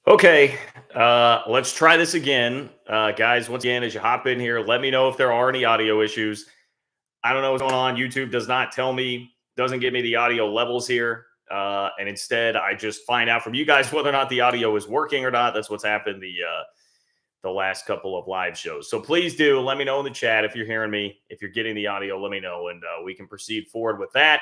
Okay, let's try this again. Guys, once again, as you hop in here, let me know if there are any audio issues. I don't know what's going on. YouTube does not tell me, doesn't give me the audio levels here. And instead, I just find out from you guys whether or not the audio is working or not. That's what's happened the last couple of live shows. So please do let me know in the chat if you're hearing me. If you're getting the audio, let me know, and we can proceed forward with that.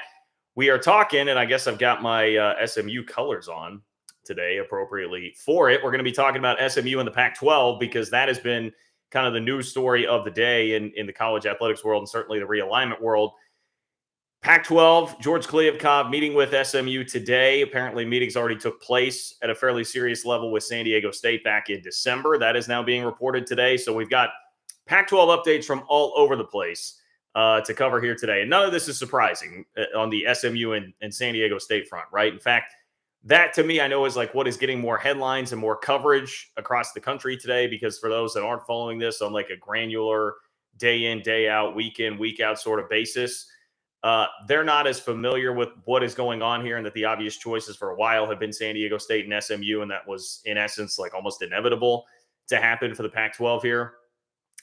We are talking, and I guess I've got my SMU colors on today appropriately for it. We're going to be talking about SMU and the Pac-12 because that has been kind of the news story of the day in the college athletics world and certainly the realignment world. Pac-12, George Kliavkoff meeting with SMU today. Apparently, meetings already took place at a fairly serious level with San Diego State back in December. That is now being reported today. So we've got Pac-12 updates from all over the place to cover here today. And none of this is surprising on the SMU and San Diego State front, right? In fact, that to me, I know is like what is getting more headlines and more coverage across the country today, because for those that aren't following this on like a granular day in, day out, week in, week out sort of basis, they're not as familiar with what is going on here, and that the obvious choices for a while have been San Diego State and SMU, and that was in essence like almost inevitable to happen for the Pac-12 here.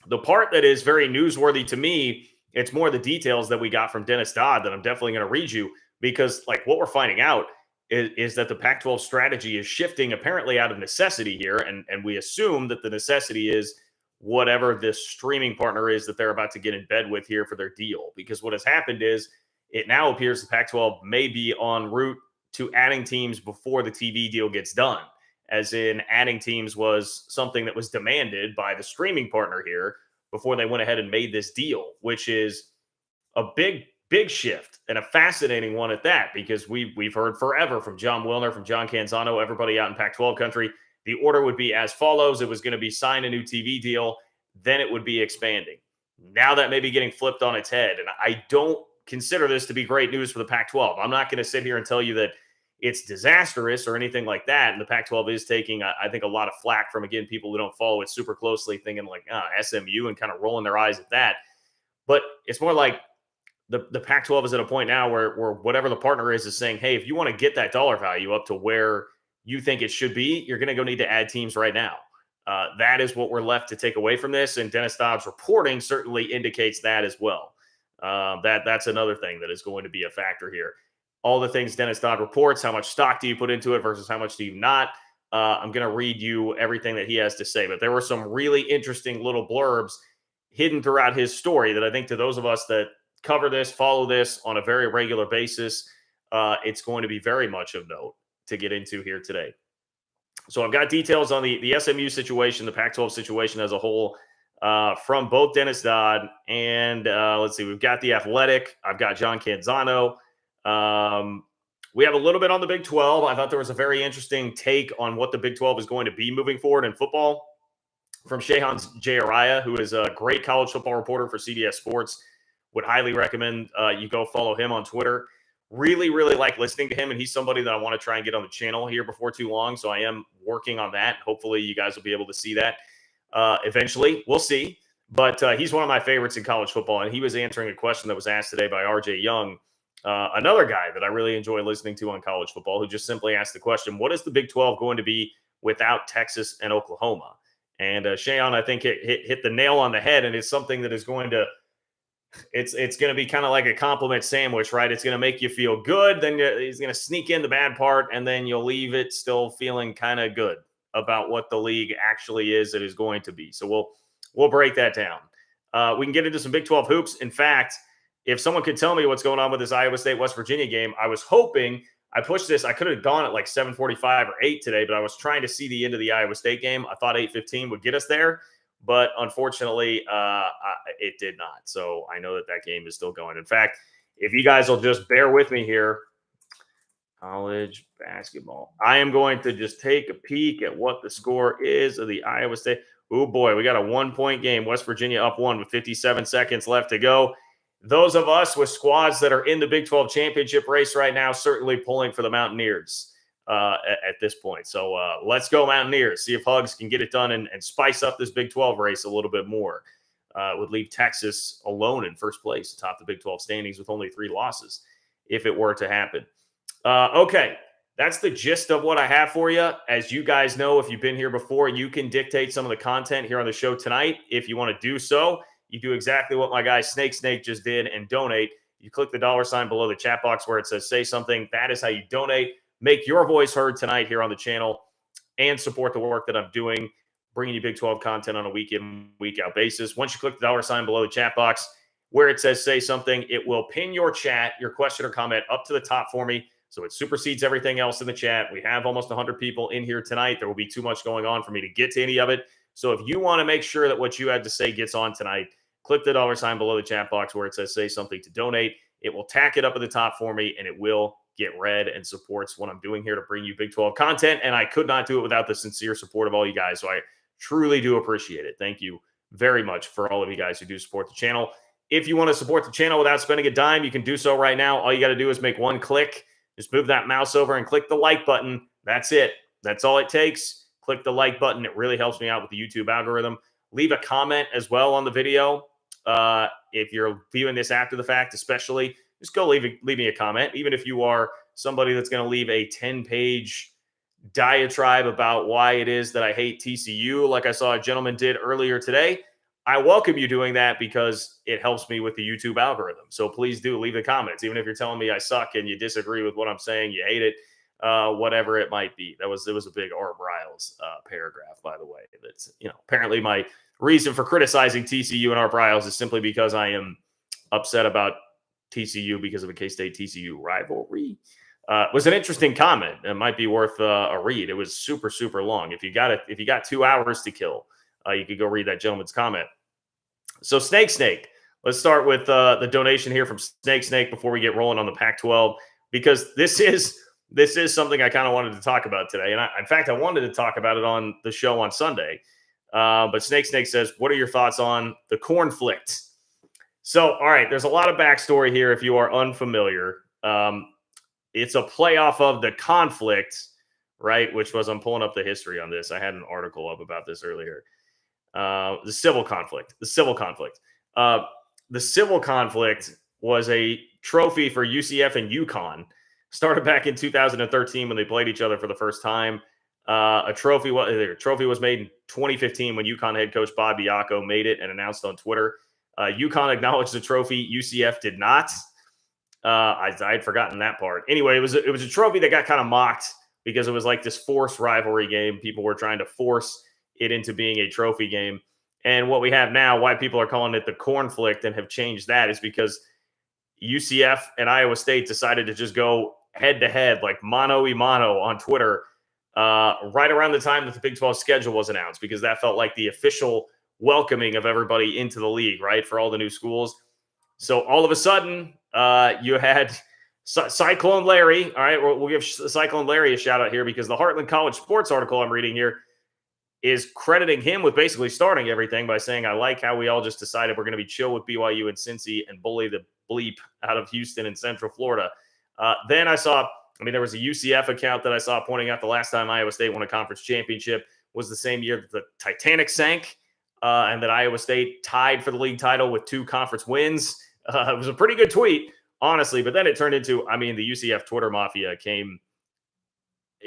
The part that is very newsworthy to me, it's more the details that we got from Dennis Dodd that I'm definitely going to read you, because like what we're finding out is that the Pac-12 strategy is shifting apparently out of necessity here. And we assume that the necessity is whatever this streaming partner is that they're about to get in bed with here for their deal. Because what has happened is it now appears the Pac-12 may be en route to adding teams before the TV deal gets done. As in adding teams was something that was demanded by the streaming partner here before they went ahead and made this deal, which is a big shift and a fascinating one at that, because we've heard forever from John Wilner, from John Canzano, everybody out in Pac-12 country, the order would be as follows. It was going to be sign a new TV deal, then it would be expanding. Now that may be getting flipped on its head, and I don't consider this to be great news for the Pac-12. I'm not going to sit here and tell you that it's disastrous or anything like that, and the Pac-12 is taking, I think, a lot of flack from, again, people who don't follow it super closely, thinking like SMU and kind of rolling their eyes at that. But it's more like the Pac-12 is at a point now where whatever the partner is saying, hey, if you want to get that dollar value up to where you think it should be, you're going to go need to add teams right now. That is what we're left to take away from this. And Dennis Dodd's reporting certainly indicates that as well. That's another thing that is going to be a factor here. All the things Dennis Dodd reports, how much stock do you put into it versus how much do you not? I'm going to read you everything that he has to say. But there were some really interesting little blurbs hidden throughout his story that I think to those of us that cover this, follow this on a very regular basis, it's going to be very much of note to get into here today. So I've got details on the SMU situation, the Pac-12 situation as a whole, from both Dennis Dodd and let's see, we've got The Athletic. I've got John Canzano. We have a little bit on the Big 12. I thought there was a very interesting take on what the Big 12 is going to be moving forward in football from Shehan Jayariah, who is a great college football reporter for CBS Sports. Would highly recommend you go follow him on Twitter. Really, really like listening to him, and he's somebody that I want to try and get on the channel here before too long, so I am working on that. Hopefully you guys will be able to see that eventually. We'll see. But he's one of my favorites in college football, and he was answering a question that was asked today by RJ Young, another guy that I really enjoy listening to on college football, who just simply asked the question, what is the Big 12 going to be without Texas and Oklahoma? And Shehan, I think, hit the nail on the head, and it's something that is going to it's going to be kind of like a compliment sandwich, right? It's going to make you feel good. Then he's going to sneak in the bad part, and then you'll leave it still feeling kind of good about what the league actually is. It is going to be. So we'll break that down. We can get into some Big 12 hoops. In fact, if someone could tell me what's going on with this Iowa State West Virginia game, I was hoping I pushed this. I could have gone at like 7:45 or 8 today, but I was trying to see the end of the Iowa State game. I thought 8:15 would get us there. But unfortunately, it did not. So I know that game is still going. In fact, if you guys will just bear with me here, college basketball, I am going to just take a peek at what the score is of the Iowa State. Oh, boy, we got a 1-point game. West Virginia up 1 with 57 seconds left to go. Those of us with squads that are in the Big 12 championship race right now certainly pulling for the Mountaineers at this point. So let's go Mountaineers. See if Hugs can get it done and spice up this Big 12 race a little bit more. Would leave Texas alone in first place atop the Big 12 standings with only 3 losses if it were to happen. Okay, that's the gist of what I have for you. As you guys know, if you've been here before, you can dictate some of the content here on the show tonight. If you want to do so, you do exactly what my guy Snake just did and donate. You click the $ below the chat box where it says say something. That is how you donate. Make your voice heard tonight here on the channel and support the work that I'm doing, bringing you Big 12 content on a week in, week out basis. Once you click the $ below the chat box where it says say something, it will pin your chat, your question or comment up to the top for me. So it supersedes everything else in the chat. We have almost 100 people in here tonight. There will be too much going on for me to get to any of it. So if you want to make sure that what you had to say gets on tonight, click the $ below the chat box where it says say something to donate. It will tack it up at the top for me, and it will get read and supports what I'm doing here to bring you Big 12 content. And I could not do it without the sincere support of all you guys. So I truly do appreciate it. Thank you very much for all of you guys who do support the channel. If you want to support the channel without spending a dime, you can do so right now. All you got to do is make one click. Just move that mouse over and click the like button. That's it. That's all it takes. Click the like button. It really helps me out with the YouTube algorithm. Leave a comment as well on the video. If you're viewing this after the fact, especially, just go leave me a comment. Even if you are somebody that's going to leave a 10-page diatribe about why it is that I hate TCU, like I saw a gentleman did earlier today, I welcome you doing that because it helps me with the YouTube algorithm. So please do leave the comments, even if you're telling me I suck and you disagree with what I'm saying, you hate it, whatever it might be. It was a big Art Briles paragraph, by the way. That's, apparently my reason for criticizing TCU and Art Briles is simply because I am upset about TCU because of a K-State TCU rivalry. It was an interesting comment. It might be worth a read. It was super, super long. If you got 2 hours to kill, you could go read that gentleman's comment. So Snake, let's start with the donation here from Snake before we get rolling on the Pac-12, because this is something I kind of wanted to talk about today. And in fact, I wanted to talk about it on the show on Sunday. But Snake says, what are your thoughts on the cornflict? So, all right, there's a lot of backstory here if you are unfamiliar. It's a playoff of the conflict, right? Which was, I'm pulling up the history on this. I had an article up about this earlier. The civil conflict. The civil conflict was a trophy for UCF and UConn. Started back in 2013 when they played each other for the first time. A trophy was made in 2015 when UConn head coach Bob Diaco made it and announced on Twitter. UConn acknowledged the trophy. UCF did not. I had forgotten that part. Anyway, it was a trophy that got kind of mocked because it was like this forced rivalry game. People were trying to force it into being a trophy game. And what we have now, why people are calling it the cornflict and have changed that, is because UCF and Iowa State decided to just go head to head, like mano a mano on Twitter, right around the time that the Big 12 schedule was announced, because that felt like the official welcoming of everybody into the league, right, for all the new schools. So all of a sudden, you had Cyclone Larry. All right, we'll give Cyclone Larry a shout out here because the Heartland College Sports article I'm reading here is crediting him with basically starting everything by saying, I like how we all just decided we're going to be chill with BYU and Cincy and bully the bleep out of Houston and Central Florida. Then I saw, there was a UCF account that I saw pointing out the last time Iowa State won a conference championship was the same year that the Titanic sank, and that Iowa State tied for the league title with 2 conference wins. It was a pretty good tweet, honestly, but then it turned into, the UCF Twitter mafia came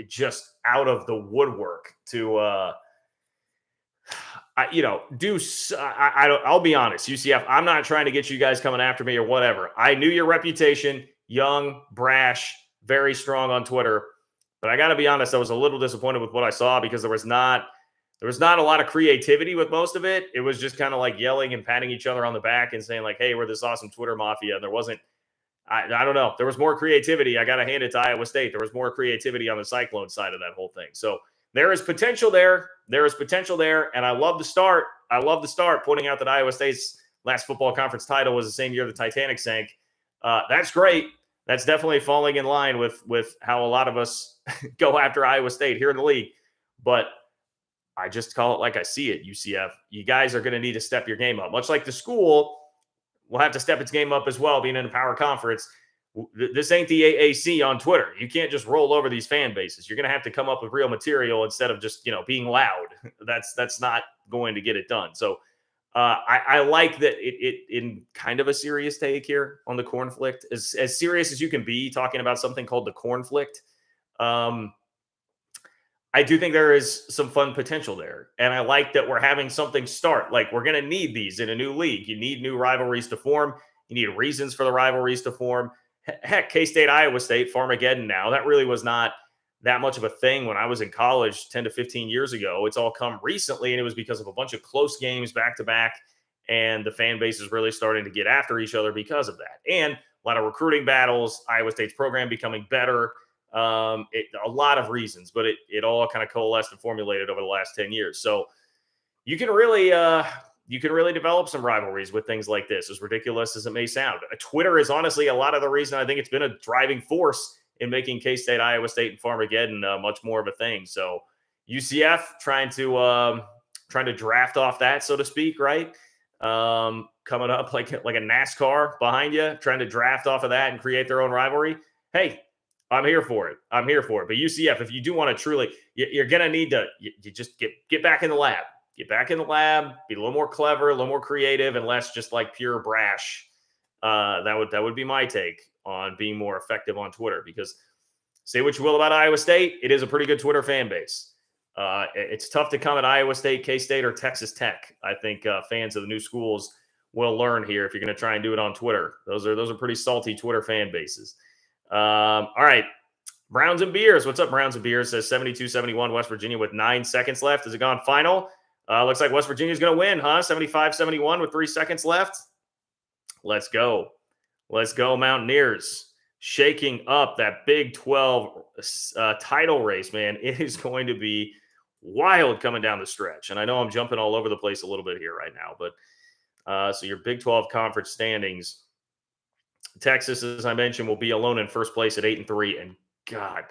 just out of the woodwork to, I'll be honest, UCF, I'm not trying to get you guys coming after me or whatever. I knew your reputation, young, brash, very strong on Twitter, but I got to be honest, I was a little disappointed with what I saw because there was not a lot of creativity with most of it. It was just kind of like yelling and patting each other on the back and saying like, hey, we're this awesome Twitter mafia. And there wasn't, I don't know. There was more creativity. I got to hand it to Iowa State. There was more creativity on the Cyclone side of that whole thing. So there is potential there. And I love the start. Pointing out that Iowa State's last football conference title was the same year the Titanic sank. That's great. That's definitely falling in line with how a lot of us go after Iowa State here in the league. But I just call it like I see it, UCF. You guys are going to need to step your game up. Much like the school will have to step its game up as well, being in a power conference. This ain't the AAC on Twitter. You can't just roll over these fan bases. You're going to have to come up with real material instead of just, being loud. That's not going to get it done. So I like that it in kind of a serious take here on the cornflict, as serious as you can be talking about something called the cornflict. Um, I do think there is some fun potential there. And I like that we're having something start. Like, we're going to need these in a new league. You need new rivalries to form. You need reasons for the rivalries to form. Heck, K-State, Iowa State, Farmageddon now. That really was not that much of a thing when I was in college 10 to 15 years ago. It's all come recently, and it was because of a bunch of close games back to back. And the fan base is really starting to get after each other because of that. And a lot of recruiting battles, Iowa State's program becoming better. A lot of reasons, but it all kind of coalesced and formulated over the last 10 years. So you can really develop some rivalries with things like this, as ridiculous as it may sound. Twitter is honestly a lot of the reason I think it's been a driving force in making K-State, Iowa State, and Farmageddon much more of a thing. So UCF trying to draft off that, so to speak, right? Coming up like a NASCAR behind you, trying to draft off of that and create their own rivalry. Hey, I'm here for it. But UCF, if you do want to truly, you're going to need to you just get back in the lab. Get back in the lab, be a little more clever, a little more creative, and less just like pure brash. That would be my take on being more effective on Twitter, because say what you will about Iowa State, it is a pretty good Twitter fan base. It's tough to come at Iowa State, K-State, or Texas Tech. I think fans of the new schools will learn here if you're going to try and do it on Twitter. Those are pretty salty Twitter fan bases. All right. Browns and Beers. What's up, Browns and Beers? Says 72-71 West Virginia with 9 seconds left. Has it gone final? Looks like West Virginia's going to win, huh? 75-71 with 3 seconds left. Let's go. Let's go, Mountaineers. Shaking up that Big 12 title race, man. It is going to be wild coming down the stretch. And I know I'm jumping all over the place a little bit here right now, but so your Big 12 conference standings. Texas, as I mentioned, will be alone in first place at 8-3. And God,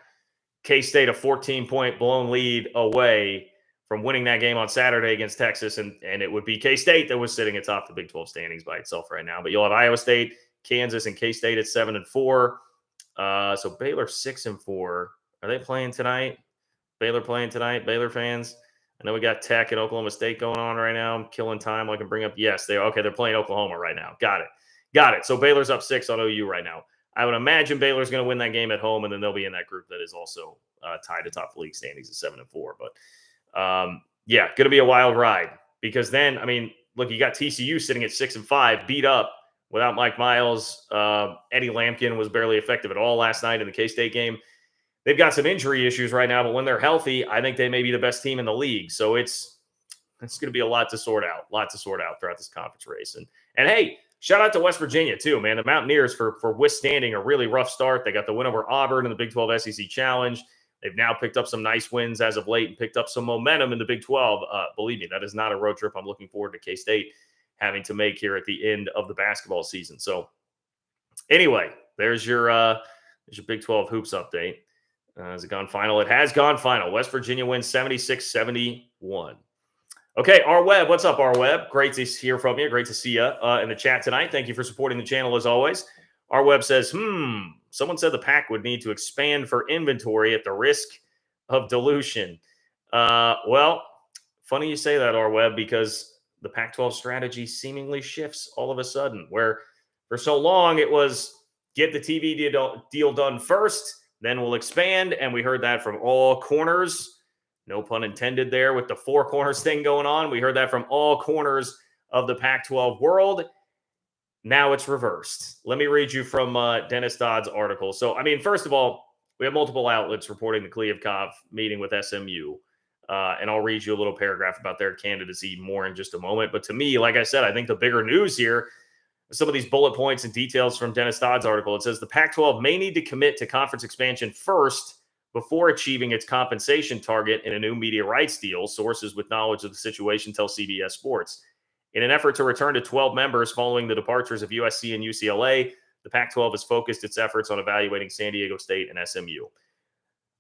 K-State a 14-point blown lead away from winning that game on Saturday against Texas. And it would be K-State that was sitting atop the Big 12 standings by itself right now. But you'll have Iowa State, Kansas, and K-State at 7-4. So Baylor 6-4. Are they playing tonight? Baylor playing tonight? Baylor fans? I know we got Tech and Oklahoma State going on right now. I'm killing time. I can bring up. Yes, they're playing Oklahoma right now. Got it. So Baylor's up 6 on OU right now. I would imagine Baylor's going to win that game at home, and then they'll be in that group that is also tied atop the league standings at 7-4. But going to be a wild ride, because then, I mean, look, you got TCU sitting at 6-5, beat up without Mike Miles. Eddie Lampkin was barely effective at all last night in the K-State game. They've got some injury issues right now, but when they're healthy, I think they may be the best team in the league. So it's going to be a lot to sort out throughout this conference race. And hey, shout out to West Virginia too, man. The Mountaineers for withstanding a really rough start. They got the win over Auburn in the Big 12 SEC Challenge. They've now picked up some nice wins as of late and picked up some momentum in the Big 12. Believe me, that is not a road trip I'm looking forward to K-State having to make here at the end of the basketball season. So anyway, there's your Big 12 hoops update. Has it gone final? It has gone final. West Virginia wins 76-71. Okay, R-Web. What's up, R-Web? Great to hear from you. Great to see you in the chat tonight. Thank you for supporting the channel as always. R-Web says, someone said the Pac would need to expand for inventory at the risk of dilution. Well, funny you say that, R-Web, because the Pac-12 strategy seemingly shifts all of a sudden, where for so long it was get the TV deal done first, then we'll expand. And we heard that from all corners. No pun intended there with the four corners thing going on. We heard that from all corners of the Pac-12 world. Now it's reversed. Let me read you from Dennis Dodd's article. So, I mean, first of all, we have multiple outlets reporting the Kliavkoff meeting with SMU. And I'll read you a little paragraph about their candidacy more in just a moment. But to me, like I said, I think the bigger news here, some of these bullet points and details from Dennis Dodd's article. It says the Pac-12 may need to commit to conference expansion first before achieving its compensation target in a new media rights deal. Sources with knowledge of the situation tell CBS Sports. In an effort to return to 12 members following the departures of USC and UCLA, the Pac-12 has focused its efforts on evaluating San Diego State and SMU.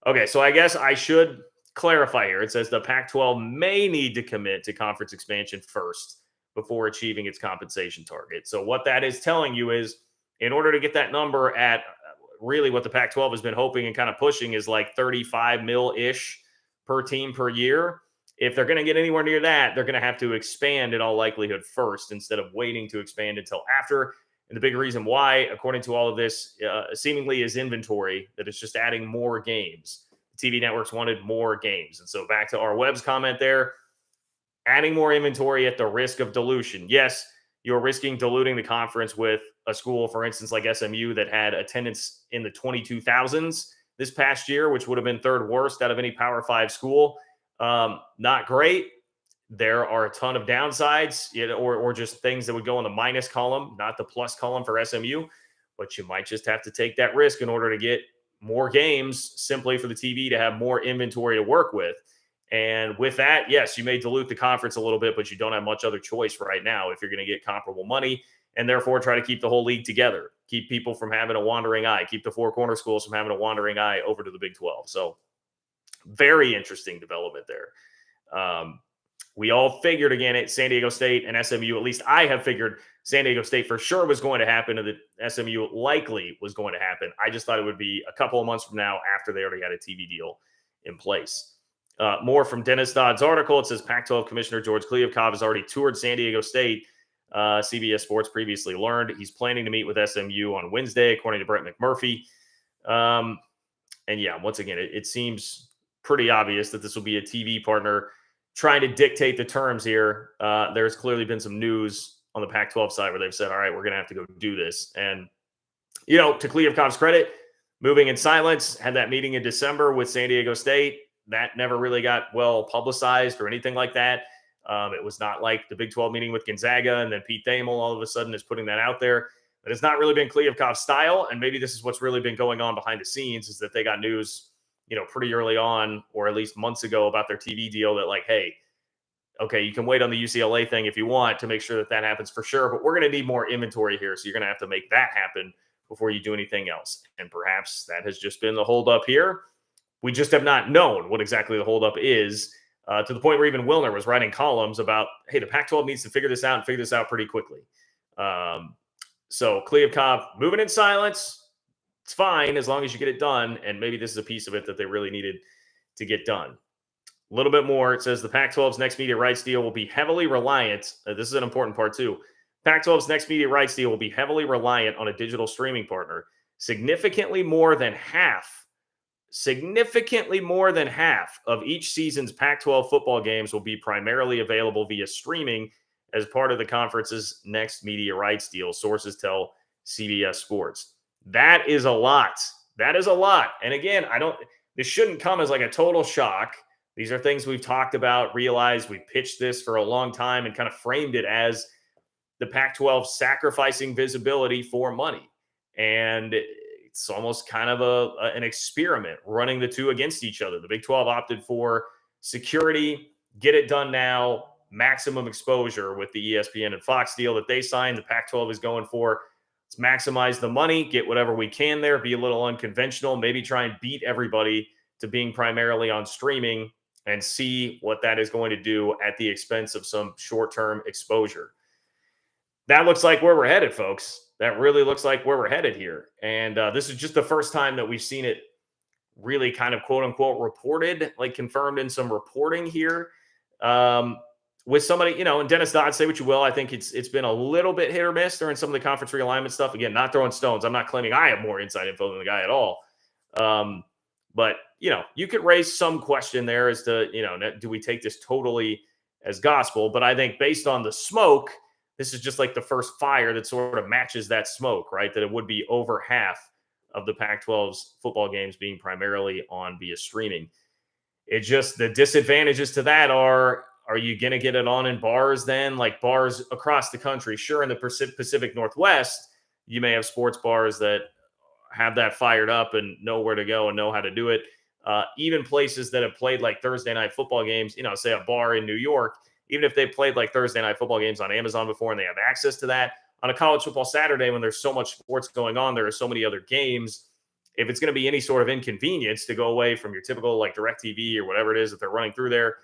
Okay, so I guess I should clarify here. It says the Pac-12 may need to commit to conference expansion first before achieving its compensation target. So what that is telling you is, in order to get that number at really what the Pac-12 has been hoping and kind of pushing is like 35 mil-ish per team per year. If they're going to get anywhere near that, they're going to have to expand in all likelihood first instead of waiting to expand until after. And the big reason why, according to all of this, seemingly is inventory, that it's just adding more games. TV networks wanted more games. And so back to our Webb's comment there, adding more inventory at the risk of dilution. Yes, you're risking diluting the conference with a school, for instance, like SMU, that had attendance in the 22,000s this past year, which would have been third worst out of any Power 5 school. Not great. There are a ton of downsides, or just things that would go in the minus column, not the plus column for SMU. But you might just have to take that risk in order to get more games, simply for the TV to have more inventory to work with. And with that, yes, you may dilute the conference a little bit, but you don't have much other choice right now if you're going to get comparable money, and therefore try to keep the whole league together, keep people from having a wandering eye, keep the four corner schools from having a wandering eye over to the Big 12. So very interesting development there. We all figured, again, at San Diego State and SMU, at least I have figured San Diego State for sure was going to happen, and that SMU likely was going to happen. I just thought it would be a couple of months from now, after they already had a TV deal in place. More from Dennis Dodd's article. It says Pac-12 Commissioner George Kliavkoff has already toured San Diego State. CBS Sports previously learned he's planning to meet with SMU on Wednesday, according to Brett McMurphy. And yeah, once again, it seems pretty obvious that this will be a TV partner trying to dictate the terms here. There's clearly been some news on the Pac-12 side where they've said, all right, we're going to have to go do this. And, to Kliavkoff's credit, moving in silence, had that meeting in December with San Diego State. That never really got well publicized or anything like that. It was not like the Big 12 meeting with Gonzaga, and then Pete Thamel all of a sudden is putting that out there. But it's not really been Kliavkoff's style, and maybe this is what's really been going on behind the scenes, is that they got news, pretty early on, or at least months ago, about their TV deal that, like, hey, okay, you can wait on the UCLA thing if you want to make sure that happens for sure, but we're going to need more inventory here, so you're going to have to make that happen before you do anything else. And perhaps that has just been the holdup here. We just have not known what exactly the holdup is, to the point where even Wilner was writing columns about, hey, the Pac-12 needs to figure this out, and figure this out pretty quickly. So Kliavkoff moving in silence, it's fine as long as you get it done, and maybe this is a piece of it that they really needed to get done. A little bit more, it says the Pac-12's next media rights deal will be heavily reliant, this is an important part too, Pac-12's next media rights deal will be heavily reliant on a digital streaming partner. Significantly more than half of each season's Pac-12 football games will be primarily available via streaming as part of the conference's next media rights deal, sources tell CBS Sports. That is a lot. And again, this shouldn't come as like a total shock. These are things we've talked about, realized, we've pitched this for a long time and kind of framed it as the Pac-12 sacrificing visibility for money. And it's almost kind of an experiment, running the two against each other. The Big 12 opted for security, get it done now, maximum exposure with the ESPN and Fox deal that they signed. The Pac-12 is going for, let's maximize the money, get whatever we can there, be a little unconventional, maybe try and beat everybody to being primarily on streaming, and see what that is going to do at the expense of some short-term exposure. That looks like where we're headed, folks. That really looks like where we're headed here. And this is just the first time that we've seen it really kind of quote-unquote reported, like confirmed in some reporting here. With somebody, and Dennis Dodd, say what you will, I think it's been a little bit hit or miss during some of the conference realignment stuff. Again, not throwing stones. I'm not claiming I have more inside info than the guy at all. But, you could raise some question there as to, do we take this totally as gospel? But I think based on the smoke, this is just like the first fire that sort of matches that smoke, right? That it would be over half of the Pac-12's football games being primarily on via streaming. It just, the disadvantages to that are you going to get it on in bars then? Like bars across the country. Sure, in the Pacific Northwest, you may have sports bars that have that fired up and know where to go and know how to do it. Even places that have played like Thursday night football games, say a bar in New York, even if they played like Thursday night football games on Amazon before and they have access to that, on a college football Saturday when there's so much sports going on, there are so many other games. If it's going to be any sort of inconvenience to go away from your typical like DirecTV or whatever it is that they're running through there,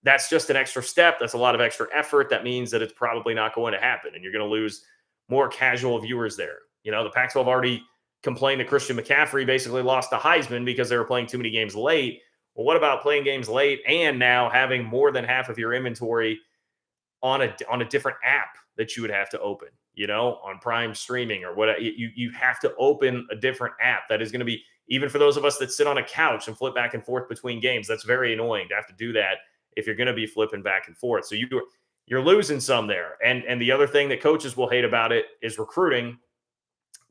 that's just an extra step. That's a lot of extra effort. That means that it's probably not going to happen, and you're going to lose more casual viewers there. The Pac-12 already complained that Christian McCaffrey basically lost the Heisman because they were playing too many games late. Well, what about playing games late and now having more than half of your inventory on a different app that you would have to open, on Prime streaming or what. You have to open a different app that is going to be, even for those of us that sit on a couch and flip back and forth between games, that's very annoying to have to do that if you're going to be flipping back and forth. So you're losing some there. And the other thing that coaches will hate about it is recruiting,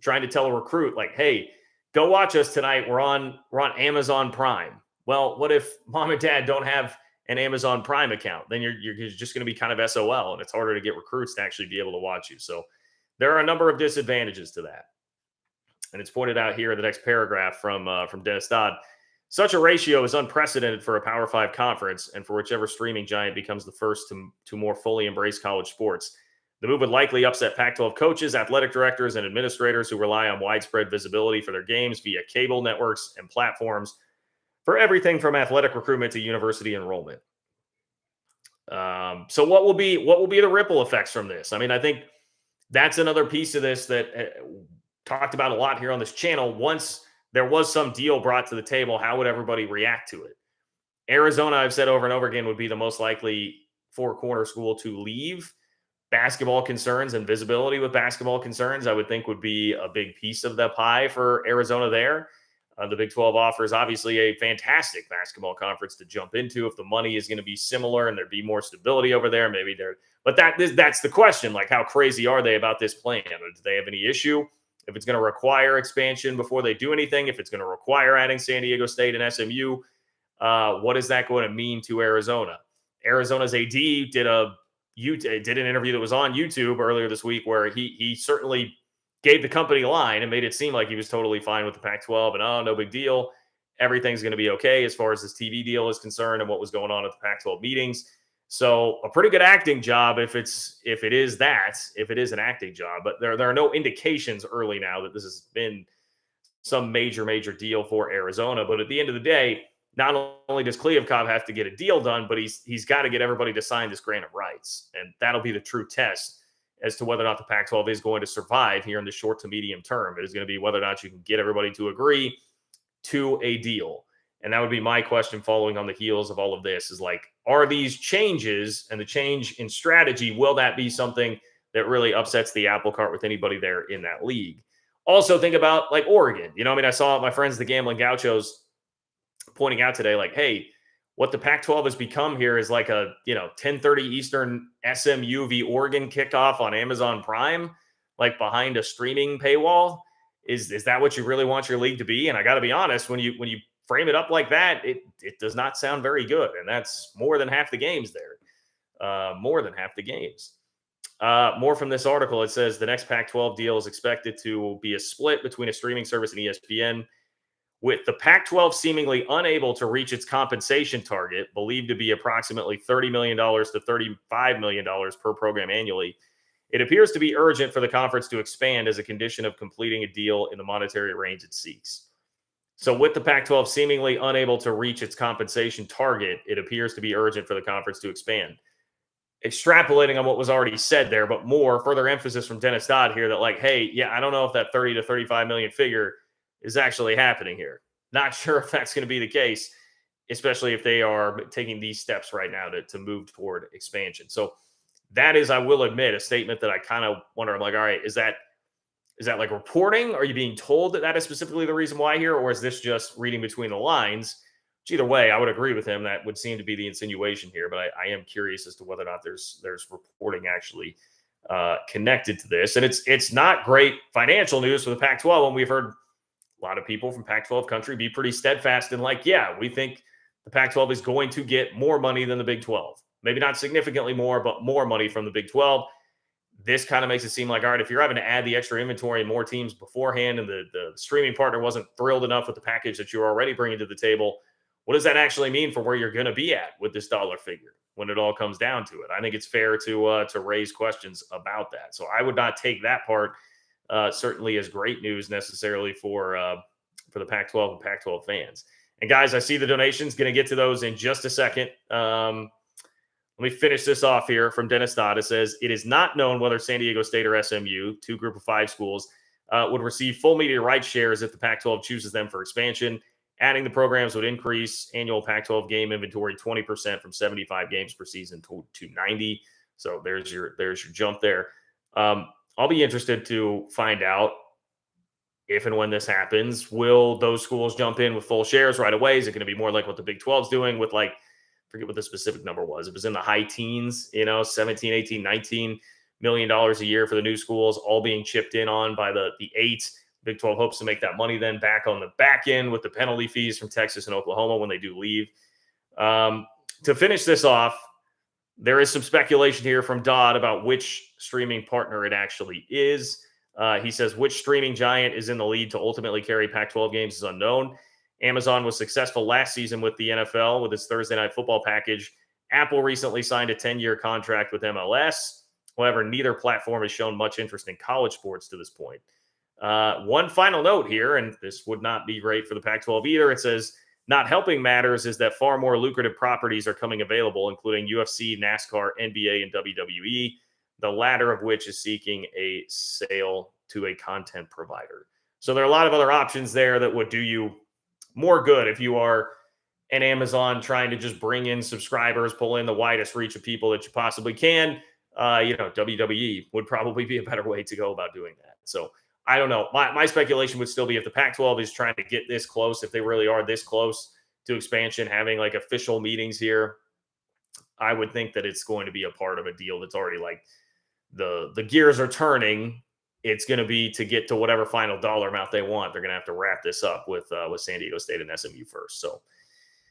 trying to tell a recruit like, hey, go watch us tonight. We're on Amazon Prime. Well, what if mom and dad don't have an Amazon Prime account? Then you're just going to be kind of SOL, and it's harder to get recruits to actually be able to watch you. So there are a number of disadvantages to that. And it's pointed out here in the next paragraph from Dennis Dodd. Such a ratio is unprecedented for a Power 5 conference and for whichever streaming giant becomes the first to more fully embrace college sports. The move would likely upset Pac-12 coaches, athletic directors, and administrators who rely on widespread visibility for their games via cable networks and platforms for everything from athletic recruitment to university enrollment. So what will be the ripple effects from this? I mean, I think that's another piece of this that talked about a lot here on this channel. Once there was some deal brought to the table, how would everybody react to it? Arizona, I've said over and over again, would be the most likely four-corner school to leave. Basketball concerns and visibility with basketball concerns, I would think, would be a big piece of the pie for Arizona there. The Big 12 offers obviously a fantastic basketball conference to jump into if the money is going to be similar and there'd be more stability over there. Maybe there, but that's the question. Like, how crazy are they about this plan? Or do they have any issue? If it's going to require expansion before they do anything, if it's going to require adding San Diego State and SMU, what is that going to mean to Arizona? Arizona's AD did an interview that was on YouTube earlier this week where he certainly gave the company a line and made it seem like he was totally fine with the Pac-12 and, no big deal. Everything's going to be okay as far as this TV deal is concerned and what was going on at the Pac-12 meetings. So a pretty good acting job if it is an acting job. But there are no indications early now that this has been some major deal for Arizona. But at the end of the day, not only does Kliavkoff have to get a deal done, but he's got to get everybody to sign this grant of rights. And that'll be the true test as to whether or not the Pac-12 is going to survive here in the short to medium term. It is going to be whether or not you can get everybody to agree to a deal. And that would be my question following on the heels of all of this is like, are these changes and the change in strategy, will that be something that really upsets the apple cart with anybody there in that league? Also think about like Oregon. I saw my friends, the Gambling Gauchos, pointing out today, like, hey, what the Pac-12 has become here is like a 10:30 Eastern SMU v Oregon kickoff on Amazon Prime, like behind a streaming paywall. Is that what you really want your league to be? And I got to be honest, when you frame it up like that, it does not sound very good, and that's more than half the games there. More than half the games. More from this article. It says the next Pac-12 deal is expected to be a split between a streaming service and ESPN. With the Pac-12 seemingly unable to reach its compensation target, believed to be approximately $30 million to $35 million per program annually, it appears to be urgent for the conference to expand as a condition of completing a deal in the monetary range it seeks. So with the Pac-12 seemingly unable to reach its compensation target, it appears to be urgent for the conference to expand. Extrapolating on what was already said there, but more further emphasis from Dennis Dodd here that like, hey, yeah, I don't know if that 30 to 35 million figure is actually happening here. Not sure if that's going to be the case, especially if they are taking these steps right now to move toward expansion. So that is, I will admit, a statement that I kind of wonder. I'm like, all right, is that like reporting? Are you being told that is specifically the reason why here? Or is this just reading between the lines? Which either way, I would agree with him. That would seem to be the insinuation here. But I am curious as to whether or not there's reporting actually connected to this. And it's not great financial news for the Pac-12 when we've heard a lot of people from Pac-12 country be pretty steadfast and like, yeah, we think the Pac-12 is going to get more money than the Big 12. Maybe not significantly more, but more money from the Big 12. This kind of makes it seem like, all right, if you're having to add the extra inventory and more teams beforehand and the streaming partner wasn't thrilled enough with the package that you're already bringing to the table, what does that actually mean for where you're going to be at with this dollar figure when it all comes down to it? I think it's fair to raise questions about that. So I would not take that part certainly as great news necessarily for the Pac-12 and Pac-12 fans. And guys, I see the donations. Going to get to those in just a second. Let me finish this off here from Dennis Dodd. It says, it is not known whether San Diego State or SMU, two group of five schools, would receive full media rights shares if the Pac-12 chooses them for expansion. Adding the programs would increase annual Pac-12 game inventory 20% from 75 games per season to 90. So there's your jump there. I'll be interested to find out if and when this happens. Will those schools jump in with full shares right away? Is it going to be more like what the Big 12's doing with, like, forget what the specific number was. It was in the high teens, 17, 18, 19 million dollars a year for the new schools, all being chipped in on by the eight. Big 12 hopes to make that money then back on the back end with the penalty fees from Texas and Oklahoma when they do leave. To finish this off, there is some speculation here from Dodd about which streaming partner it actually is. He says which streaming giant is in the lead to ultimately carry Pac-12 games is unknown. Amazon was successful last season with the NFL with its Thursday Night Football package. Apple recently signed a 10-year contract with MLS. However, neither platform has shown much interest in college sports to this point. One final note here, and this would not be great for the Pac-12 either. It says, not helping matters is that far more lucrative properties are coming available, including UFC, NASCAR, NBA, and WWE, the latter of which is seeking a sale to a content provider. So there are a lot of other options there that would do you more good if you are an Amazon trying to just bring in subscribers, pull in the widest reach of people that you possibly can. WWE would probably be a better way to go about doing that. So I don't know. My speculation would still be if the Pac-12 is trying to get this close, if they really are this close to expansion, having like official meetings here, I would think that it's going to be a part of a deal that's already like the gears are turning. It's going to be to get to whatever final dollar amount they want. They're going to have to wrap this up with San Diego State and SMU first. So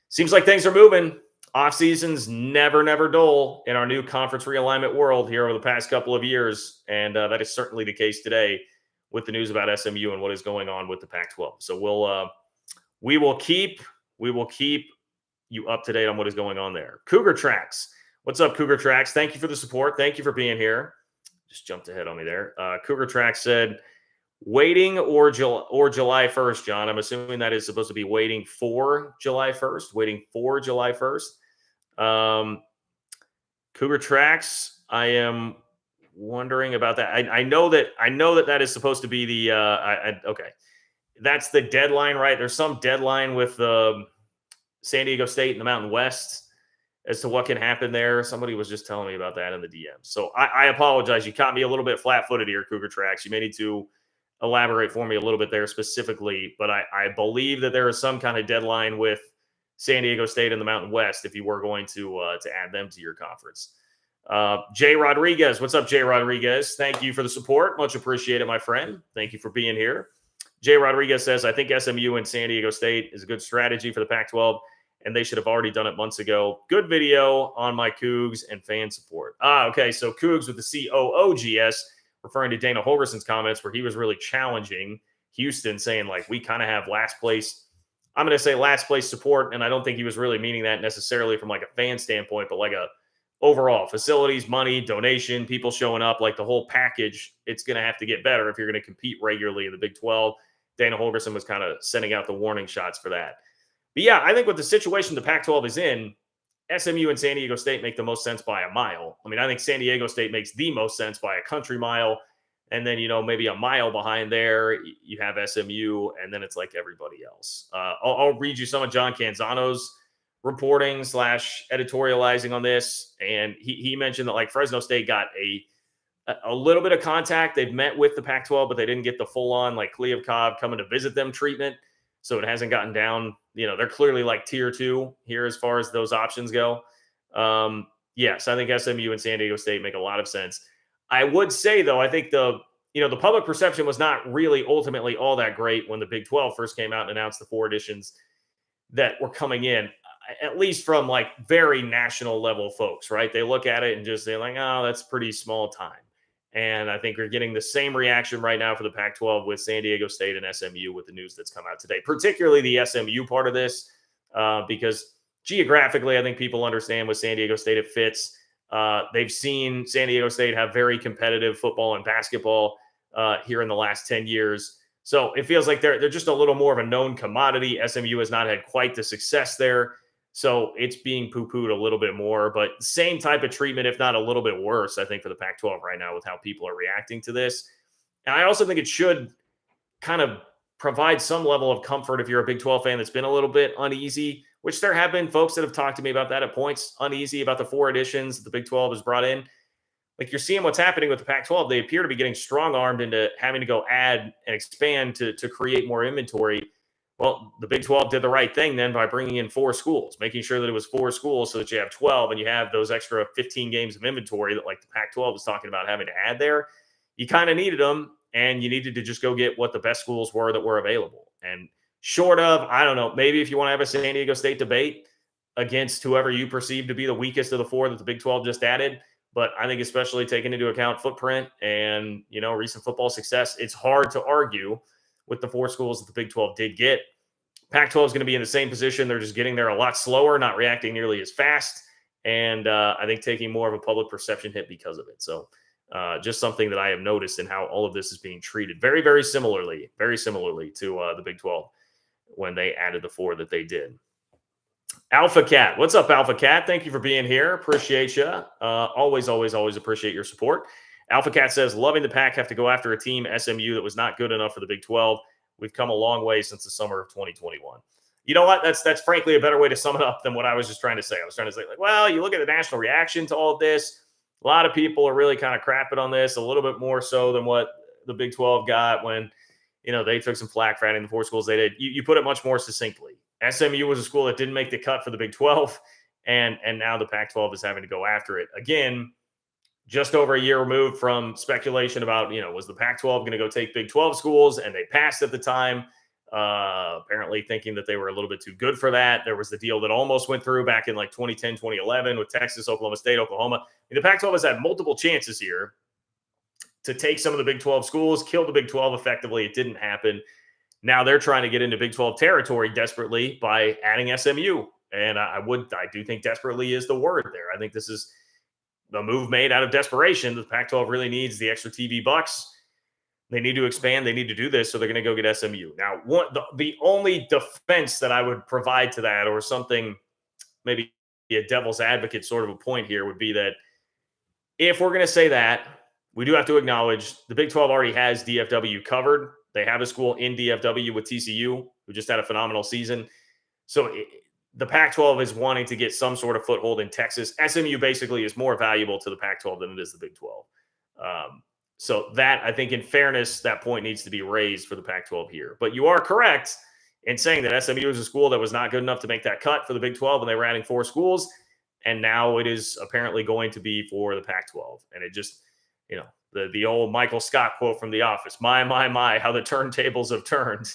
seems like things are moving. Off seasons never dull in our new conference realignment world here over the past couple of years, and that is certainly the case today with the news about SMU and what is going on with the Pac-12. So we will keep you up to date on what is going on there. Cougar Tracks, what's up, Cougar Tracks? Thank you for the support. Thank you for being here. Just jumped ahead on me there. Cougar Tracks said, waiting or July 1st, John. I'm assuming that is supposed to be waiting for July 1st. Waiting for July 1st. Cougar Tracks, I am wondering about that. I know that is supposed to be the okay. That's the deadline, right? There's some deadline with San Diego State and the Mountain West as to what can happen there. Somebody was just telling me about that in the DM. So I apologize. You caught me a little bit flat-footed here, Cougar Tracks. You may need to elaborate for me a little bit there specifically, but I believe that there is some kind of deadline with San Diego State and the Mountain West if you were going to add them to your conference. Jay Rodriguez, what's up, Jay Rodriguez? Thank you for the support. Much appreciated, my friend. Thank you for being here. Jay Rodriguez says, I think SMU and San Diego State is a good strategy for the Pac-12, and they should have already done it months ago. Good video on my Cougs and fan support. Okay, so Cougs with the COOGS, referring to Dana Holgerson's comments where he was really challenging Houston, saying, like, we kind of have last place. I'm going to say last place support, and I don't think he was really meaning that necessarily from like a fan standpoint, but like a overall facilities, money, donation, people showing up, like the whole package. It's going to have to get better if you're going to compete regularly in the Big 12. Dana Holgerson was kind of sending out the warning shots for that. But yeah, I think with the situation the Pac-12 is in, SMU and San Diego State make the most sense by a mile. I mean, I think San Diego State makes the most sense by a country mile. And then, maybe a mile behind there, you have SMU, and then it's like everybody else. I'll read you some of John Canzano's reporting / editorializing on this. And he mentioned that like Fresno State got a little bit of contact. They've met with the Pac-12, but they didn't get the full on like Kliavkoff coming to visit them treatment. So it hasn't gotten down. They're clearly like tier 2 here as far as those options go. Yes, I think SMU and San Diego State make a lot of sense. I would say, though, I think the public perception was not really ultimately all that great when the Big 12 first came out and announced the 4 editions that were coming in, at least from like very national level folks, right? They look at it and just say like, oh, that's pretty small time. And I think we're getting the same reaction right now for the Pac-12 with San Diego State and SMU with the news that's come out today, particularly the SMU part of this, because geographically, I think people understand with San Diego State, it fits. They've seen San Diego State have very competitive football and basketball here in the last 10 years. So it feels like they're just a little more of a known commodity. SMU has not had quite the success there. So it's being poo-pooed a little bit more, but same type of treatment, if not a little bit worse, I think, for the Pac-12 right now with how people are reacting to this. And I also think it should kind of provide some level of comfort if you're a Big 12 fan that's been a little bit uneasy, which there have been folks that have talked to me about that at points, uneasy about the 4 editions the Big 12 has brought in. like you're seeing what's happening with the Pac-12. They appear to be getting strong-armed into having to go add and expand to create more inventory. Well, the Big 12 did the right thing then by bringing in 4 schools, making sure that it was 4 schools so that you have 12 and you have those extra 15 games of inventory that like the Pac-12 was talking about having to add there. You kind of needed them, and you needed to just go get what the best schools were that were available. And short of, I don't know, maybe if you want to have a San Diego State debate against whoever you perceive to be the weakest of the 4 that the Big 12 just added, but I think especially taking into account footprint and, recent football success, it's hard to argue with the 4 schools that the Big 12 did get. Pac-12 is going to be in the same position. They're just getting there a lot slower, not reacting nearly as fast, and I think taking more of a public perception hit because of it. So just something that I have noticed in how all of this is being treated very, very similarly to the Big 12 when they added the 4 that they did. Alpha Cat. What's up, Alpha Cat? Thank you for being here. Appreciate you. Always appreciate your support. Alpha Cat says, loving the Pac have to go after a team, SMU, that was not good enough for the Big 12. We've come a long way since the summer of 2021. You know what? That's frankly a better way to sum it up than what I was just trying to say. I was trying to say, well, you look at the national reaction to all of this. A lot of people are really kind of crapping on this, a little bit more so than what the Big 12 got when, they took some flack for adding the 4 schools they did. You put it much more succinctly. SMU was a school that didn't make the cut for the Big 12, and now the Pac-12 is having to go after it. Again, just over a year removed from speculation about, was the Pac-12 going to go take Big 12 schools? And they passed at the time, apparently thinking that they were a little bit too good for that. There was the deal that almost went through back in like 2010, 2011 with Texas, Oklahoma State, Oklahoma. The Pac-12 has had multiple chances here to take some of the Big 12 schools, kill the Big 12 effectively. It didn't happen. Now they're trying to get into Big 12 territory desperately by adding SMU. And I do think desperately is the word there. I think this is the move made out of desperation. The Pac-12 really needs the extra TV bucks. They need to expand. They need to do this, so they're going to go get SMU. Now, the only defense that I would provide to that, or something, maybe a devil's advocate sort of a point here, would be that if we're going to say that, we do have to acknowledge the Big 12 already has DFW covered. They have a school in DFW with TCU, who just had a phenomenal season. So the Pac-12 is wanting to get some sort of foothold in Texas. SMU basically is more valuable to the Pac-12 than it is the Big 12. So that, I think, in fairness, that point needs to be raised for the Pac-12 here. But you are correct in saying that SMU is a school that was not good enough to make that cut for the Big 12 when they were adding 4 schools. And now it is apparently going to be for the Pac-12. And it just, the old Michael Scott quote from The Office, my, how the turntables have turned.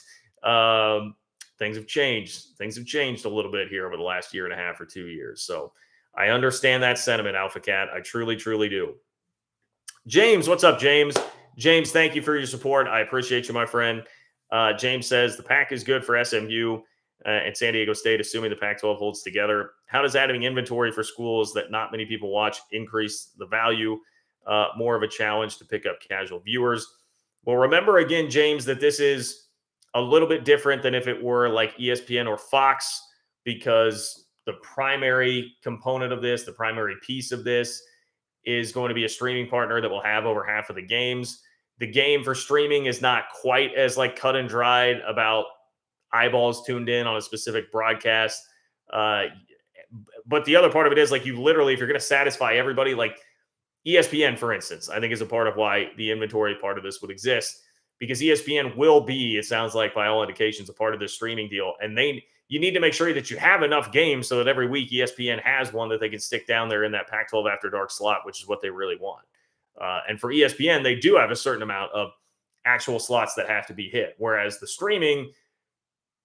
Things have changed. Things have changed a little bit here over the last year and a half or 2 years. So I understand that sentiment, Alpha Cat. I truly, truly do. James, what's up, James? James, thank you for your support. I appreciate you, my friend. James says the Pac is good for SMU and San Diego State, assuming the Pac-12 holds together. How does adding inventory for schools that not many people watch increase the value? More of a challenge to pick up casual viewers. Well, remember again, James, that this is a little bit different than if it were like ESPN or Fox, because the primary component of this, the primary piece of this, is going to be a streaming partner that will have over half of the games. The game for streaming is not quite as like cut and dried about eyeballs tuned in on a specific broadcast. But the other part of it is like you literally, if you're going to satisfy everybody, like ESPN, for instance, I think is a part of why the inventory part of this would exist, because ESPN will be, it sounds like by all indications, a part of this streaming deal. And you need to make sure that you have enough games so that every week ESPN has one that they can stick down there in that Pac-12 After Dark slot, which is what they really want. And for ESPN, they do have a certain amount of actual slots that have to be hit. Whereas the streaming,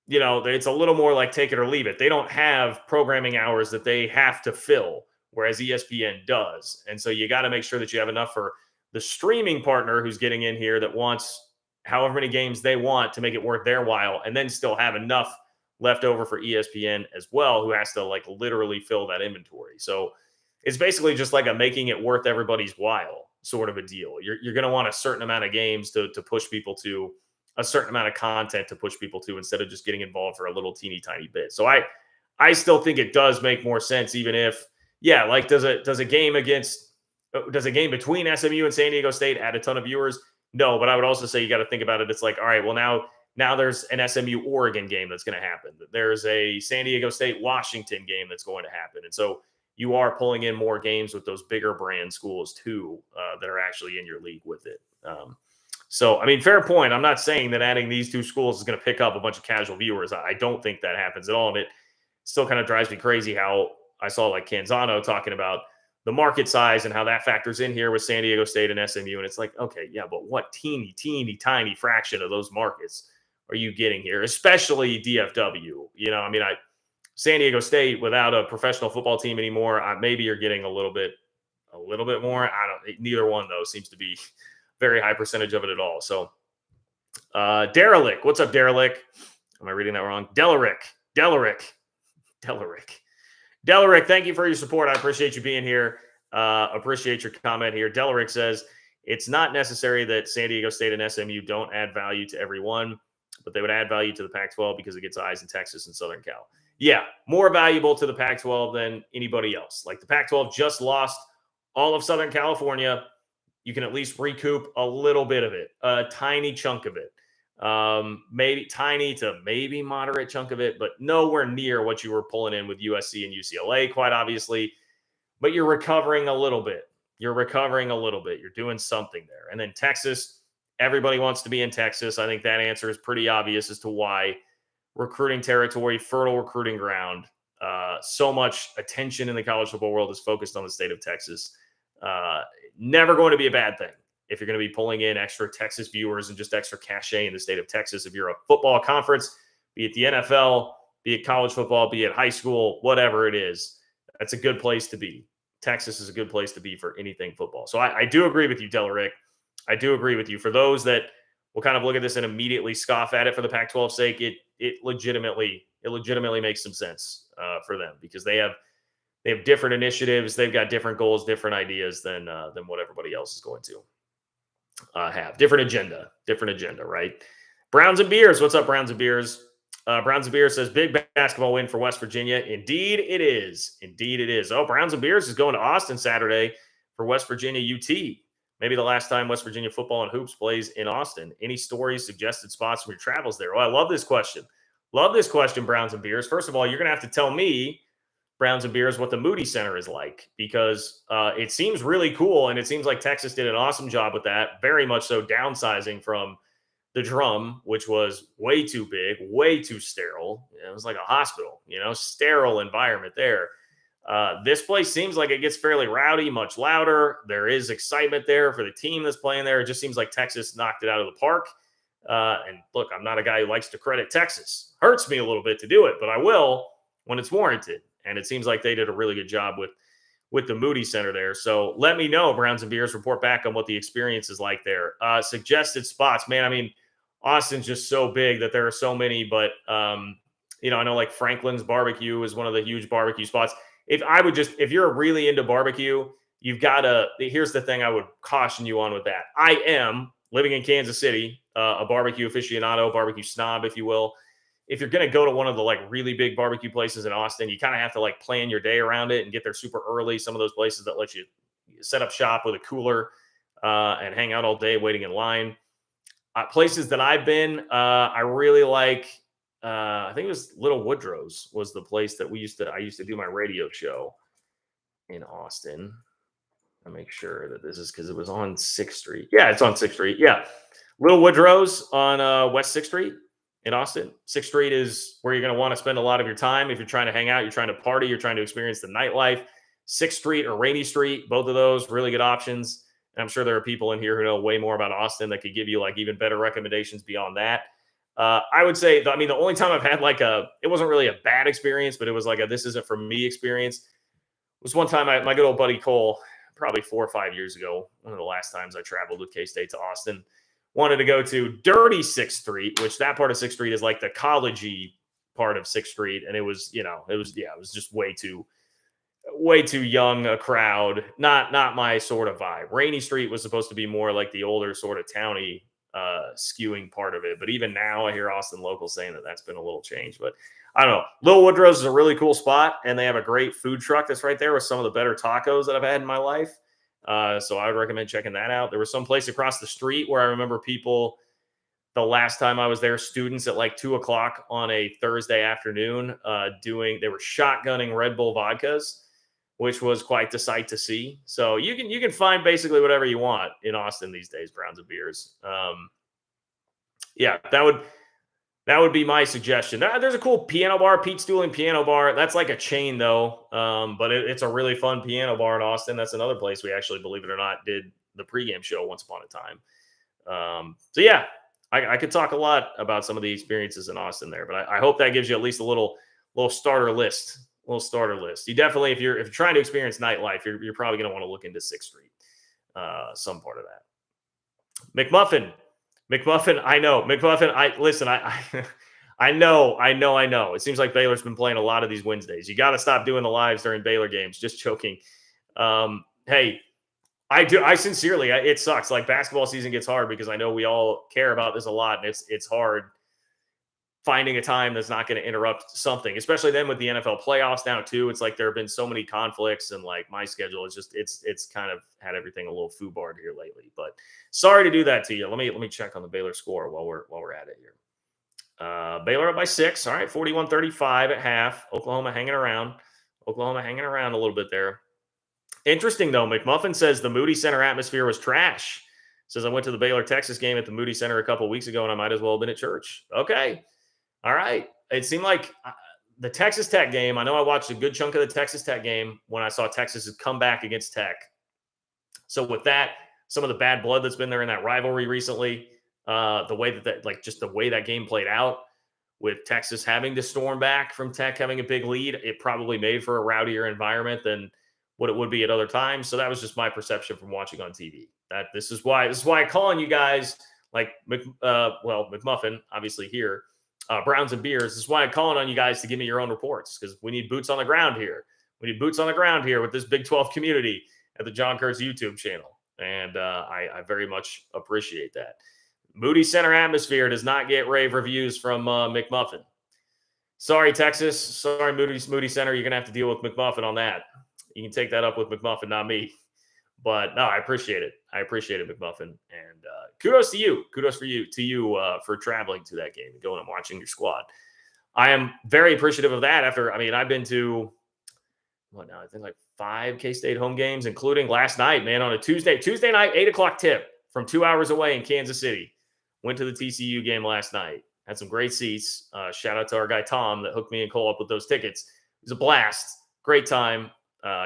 it's a little more like take it or leave it. They don't have programming hours that they have to fill, whereas ESPN does. And so you got to make sure that you have enough for the streaming partner who's getting in here that wants however many games they want to make it worth their while, and then still have enough left over for ESPN as well, who has to like literally fill that inventory. So it's basically just like a making it worth everybody's while sort of a deal. You're going to want a certain amount of games to push people to, a certain amount of content to push people to, instead of just getting involved for a little teeny tiny bit. So I still think it does make more sense, even if, like does a game between SMU and San Diego State add a ton of viewers? No, but I would also say you got to think about it. It's like, all right, well now there's an SMU Oregon game that's going to happen. There's a San Diego State Washington game that's going to happen. And so you are pulling in more games with those bigger brand schools too that are actually in your league with it. So, I mean, fair point. I'm not saying that adding these two schools is going to pick up a bunch of casual viewers. I don't think that happens at all. And it still kind of drives me crazy how I saw like Canzano talking about the market size and how that factors in here with San Diego State and SMU. And it's like, okay, yeah, but what teeny, tiny fraction of those markets are you getting here, especially DFW? I mean, San Diego State without a professional football team anymore, maybe you're getting a little bit more. Neither one though seems to be very high percentage of it at all. So, Derelick, what's up, Derelick? Am I reading that wrong? Delarick. Thank you for your support. I appreciate you being here. Appreciate your comment here. Delarick says it's not necessary that San Diego State and SMU don't add value to everyone, but they would add value to the Pac-12 because it gets eyes in Texas and Southern Cal. Yeah, more valuable to the Pac-12 than anybody else. Like the Pac-12 just lost all of Southern California. You can at least recoup a little bit of it, a tiny chunk of it, maybe tiny to maybe moderate chunk of it, but nowhere near what you were pulling in with USC and UCLA, quite obviously. But you're recovering a little bit. You're doing something there. And then Texas, everybody wants to be in Texas. I think that answer is pretty obvious as to why. Recruiting territory, fertile recruiting ground. So much attention in the college football world is focused on the state of Texas. Never going to be a bad thing if you're going to be pulling in extra Texas viewers and just extra cachet in the state of Texas. If you're a football conference, be it the NFL, be it college football, be it high school, whatever it is, that's a good place to be. Texas is a good place to be for anything football. So I do agree with you, Delarick. I do agree with you. For those that will kind of look at this and immediately scoff at it for the Pac-12's sake, it legitimately makes some sense for them because they have different initiatives, they've got different goals, different ideas than what everybody else is going to have. Different agenda, right? Browns and Beers, what's up, Browns and Beers? Browns and Beers says big basketball win for West Virginia. Indeed, it is. Oh, Browns and Beers is going to Austin Saturday for West Virginia UT. Maybe the last time West Virginia football and hoops plays in Austin. Any stories, suggested spots from your travels there? Oh, I love this question. Browns and Beers. First of all, you're going to have to tell me, Browns and Beers, what the Moody Center is like because it seems really cool, and it seems like Texas did an awesome job with that, very much so downsizing from the Drum, which was way too big, way too sterile. It was like a hospital, sterile environment there. This place seems like it gets fairly rowdy, much louder. There is excitement there for the team that's playing there. It just seems like Texas knocked it out of the park. And look, I'm not a guy who likes to credit Texas. Hurts me a little bit to do it, but I will when it's warranted. And it seems like they did a really good job with the Moody Center there. So let me know, Browns and Beers, report back on what the experience is like there. Suggested spots, man. I mean, Austin's just so big that there are so many, but I know like Franklin's Barbecue is one of the huge barbecue spots. If you're really into barbecue, you've got to, here's the thing I would caution you on with that. I am living in Kansas City, a barbecue aficionado, barbecue snob, if you will. If you're going to go to one of the like really big barbecue places in Austin, you kind of have to like plan your day around it and get there super early. Some of those places that let you set up shop with a cooler and hang out all day waiting in line. Places that I've been, I really like, I think it was Little Woodrow's was the place that I used to do my radio show in Austin. I'll make sure that this is because it was on 6th Street. Yeah, it's on 6th Street. Yeah. Little Woodrow's on West 6th Street in Austin. 6th Street is where you're going to want to spend a lot of your time. If you're trying to hang out, you're trying to party, you're trying to experience the nightlife. 6th Street or Rainy Street, both of those really good options. And I'm sure there are people in here who know way more about Austin that could give you like even better recommendations beyond that. I would say, the only time I've had it wasn't really a bad experience, but it was like this isn't for me experience. Was one time my good old buddy Cole, probably 4 or 5 years ago, one of the last times I traveled with K-State to Austin, wanted to go to Dirty 6th Street, which that part of 6th Street is like the college-y part of 6th Street. And it was just way too young a crowd. Not my sort of vibe. Rainy Street was supposed to be more like the older sort of towny skewing part of it. But even now I hear Austin locals saying that that's been a little changed. But I don't know. Little Woodrow's is a really cool spot, and they have a great food truck that's right there with some of the better tacos that I've had in my life. So I would recommend checking that out. There was some place across the street where I remember people, the last time I was there, students at like 2:00 on a Thursday afternoon they were shotgunning Red Bull vodkas. which was quite the sight to see. So you can find basically whatever you want in Austin these days, Browns and beers. Yeah, that would be my suggestion. There's a cool piano bar, Pete's Dueling Piano Bar. That's like a chain though, but it's a really fun piano bar in Austin. That's another place we actually, believe it or not, did the pregame show once upon a time. So yeah, I could talk a lot about some of the experiences in Austin there, but I hope that gives you at least a little starter list. Little starter list. You definitely, if you're trying to experience nightlife, you're probably going to want to look into 6th Street, some part of that. McMuffin. I know McMuffin. I know. It seems like Baylor's been playing a lot of these Wednesdays. You got to stop doing the lives during Baylor games. Just joking. Hey, I sincerely, it sucks. Like, basketball season gets hard because I know we all care about this a lot, and it's hard finding a time that's not going to interrupt something, especially then with the NFL playoffs now too. It's like there have been so many conflicts, and like my schedule is just it's kind of had everything a little foobarred here lately. But sorry to do that to you. Let me check on the Baylor score while we're at it here. Baylor up by 6. All right, 41-35 at half. Oklahoma hanging around a little bit there. Interesting though, McMuffin says the Moody Center atmosphere was trash. Says I went to the Baylor Texas game at the Moody Center a couple weeks ago, and I might as well have been at church. Okay. All right. It seemed like the Texas Tech game, I know I watched a good chunk of the Texas Tech game when I saw Texas come back against Tech. So with that, some of the bad blood that's been there in that rivalry recently, the way just the way that game played out with Texas having to storm back from Tech having a big lead, it probably made for a rowdier environment than what it would be at other times. So that was just my perception from watching on TV. This is why I call on you guys like McMuffin, obviously here. Browns and Beers. This is why I'm calling on you guys to give me your own reports, because we need boots on the ground here. We need boots on the ground here with this Big 12 community at the John Kurtz YouTube channel. And I very much appreciate that. Moody Center atmosphere does not get rave reviews from McMuffin. Sorry, Texas. Sorry, Moody Center. You're going to have to deal with McMuffin on that. You can take that up with McMuffin, not me. But no, I appreciate it. McMuffin. And kudos to you. Kudos to you for traveling to that game and going and watching your squad. I am very appreciative of that. I've been to, I think like 5 K-State home games, including last night, man, on a Tuesday night, 8:00 tip from 2 hours away in Kansas City. Went to the TCU game last night. Had some great seats. Shout out to our guy Tom that hooked me and Cole up with those tickets. It was a blast. Great time.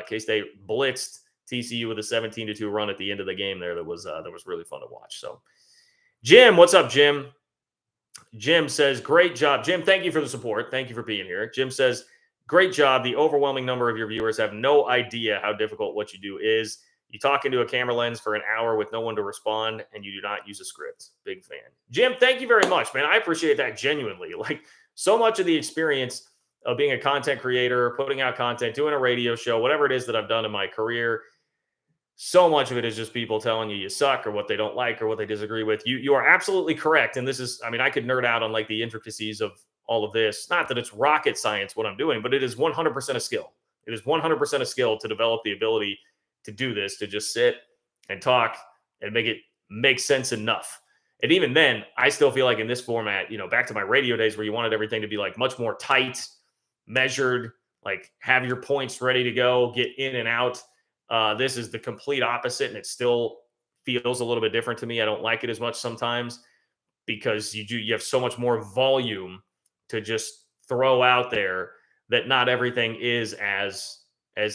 K-State blitzed TCU with a 17-2 run at the end of the game there. That was really fun to watch. So, Jim, what's up, Jim? Jim says, great job. Jim, thank you for the support. Thank you for being here. Jim says, great job. The overwhelming number of your viewers have no idea how difficult what you do is. You talk into a camera lens for an hour with no one to respond, and you do not use a script. Big fan. Jim, thank you very much, man. I appreciate that genuinely. Like, so much of the experience of being a content creator, putting out content, doing a radio show, whatever it is that I've done in my career, so much of it is just people telling you suck or what they don't like or what they disagree with. You are absolutely correct. And this is, I could nerd out on like the intricacies of all of this. Not that it's rocket science what I'm doing, but it is 100% a skill. It is 100% a skill to develop the ability to do this, to just sit and talk and make it make sense enough. And even then, I still feel like in this format, back to my radio days where you wanted everything to be like much more tight, measured, like have your points ready to go, get in and out. This is the complete opposite, and it still feels a little bit different to me. I don't like it as much sometimes because you have so much more volume to just throw out there that not everything is as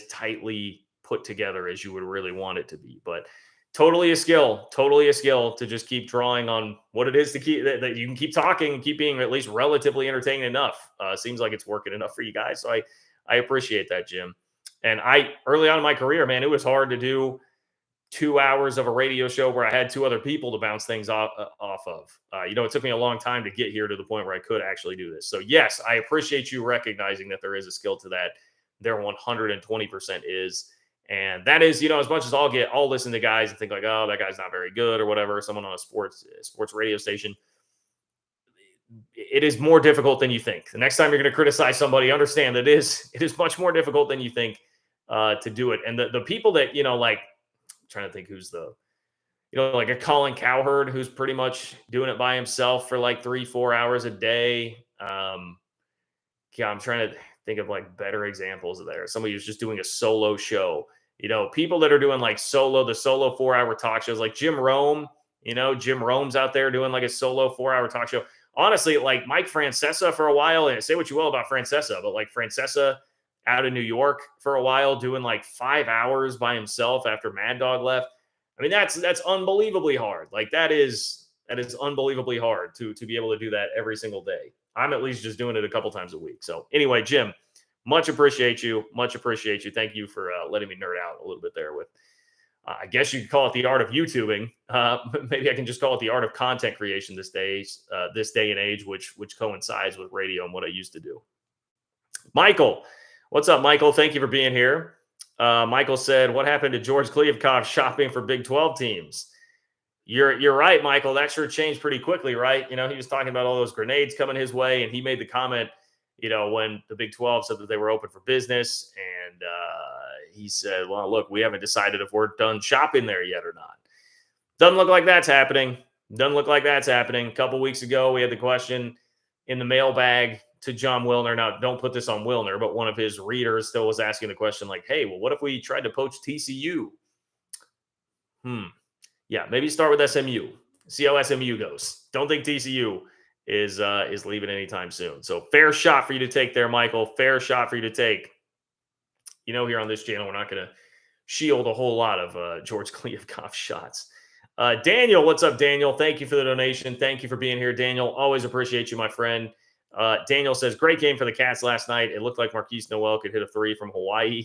tightly put together as you would really want it to be. But totally a skill to just keep drawing on what it is to keep that you can keep talking and keep being at least relatively entertaining enough. Seems like it's working enough for you guys. So I appreciate that, Jim. And early on in my career, man, it was hard to do 2 hours of a radio show where I had 2 other people to bounce things off of. It took me a long time to get here to the point where I could actually do this. So yes, I appreciate you recognizing that there is a skill to that. There 120% is. And that is, as much as I'll listen to guys and think like, oh, that guy's not very good or whatever, someone on a sports radio station. It is more difficult than you think. The next time you're going to criticize somebody, understand that it is much more difficult than you think to do it. And the people that, like, I'm trying to think who's like a Colin Cowherd, who's pretty much doing it by himself for like 3-4 hours a day. I'm trying to, think of like better examples of there. Somebody who's just doing a solo show. People that are doing like the solo 4-hour talk shows, like Jim Rome. Jim Rome's out there doing like a solo 4-hour talk show. Honestly, like Mike Francesa for a while, and say what you will about Francesa, but like Francesa out in New York for a while doing like 5 hours by himself after Mad Dog left. I mean, that's unbelievably hard. Like that is unbelievably hard to be able to do that every single day. I'm at least just doing it a couple times a week. So anyway, Jim, much appreciate you. Much appreciate you. Thank you for letting me nerd out a little bit there with, I guess you could call it the art of YouTubing. Maybe I can just call it the art of content creation this day and age, which coincides with radio and what I used to do. Michael, what's up, Michael? Thank you for being here. Michael said, what happened to George Kliavkoff shopping for Big 12 teams? You're right, Michael. That sure changed pretty quickly, right? He was talking about all those grenades coming his way, and he made the comment, when the Big 12 said that they were open for business, and he said, well, look, we haven't decided if we're done shopping there yet or not. Doesn't look like that's happening. A couple weeks ago, we had the question in the mailbag to John Wilner. Now, don't put this on Wilner, but one of his readers still was asking the question like, hey, well, what if we tried to poach TCU? Yeah, maybe start with SMU. See how SMU goes. Don't think TCU is leaving anytime soon. So fair shot for you to take there, Michael. Fair shot for you to take. Here on this channel, we're not going to shield a whole lot of George Kliavkoff shots. Daniel, what's up, Daniel? Thank you for the donation. Thank you for being here, Daniel. Always appreciate you, my friend. Daniel says, great game for the Cats last night. It looked like Marquise Noel could hit a 3 from Hawaii.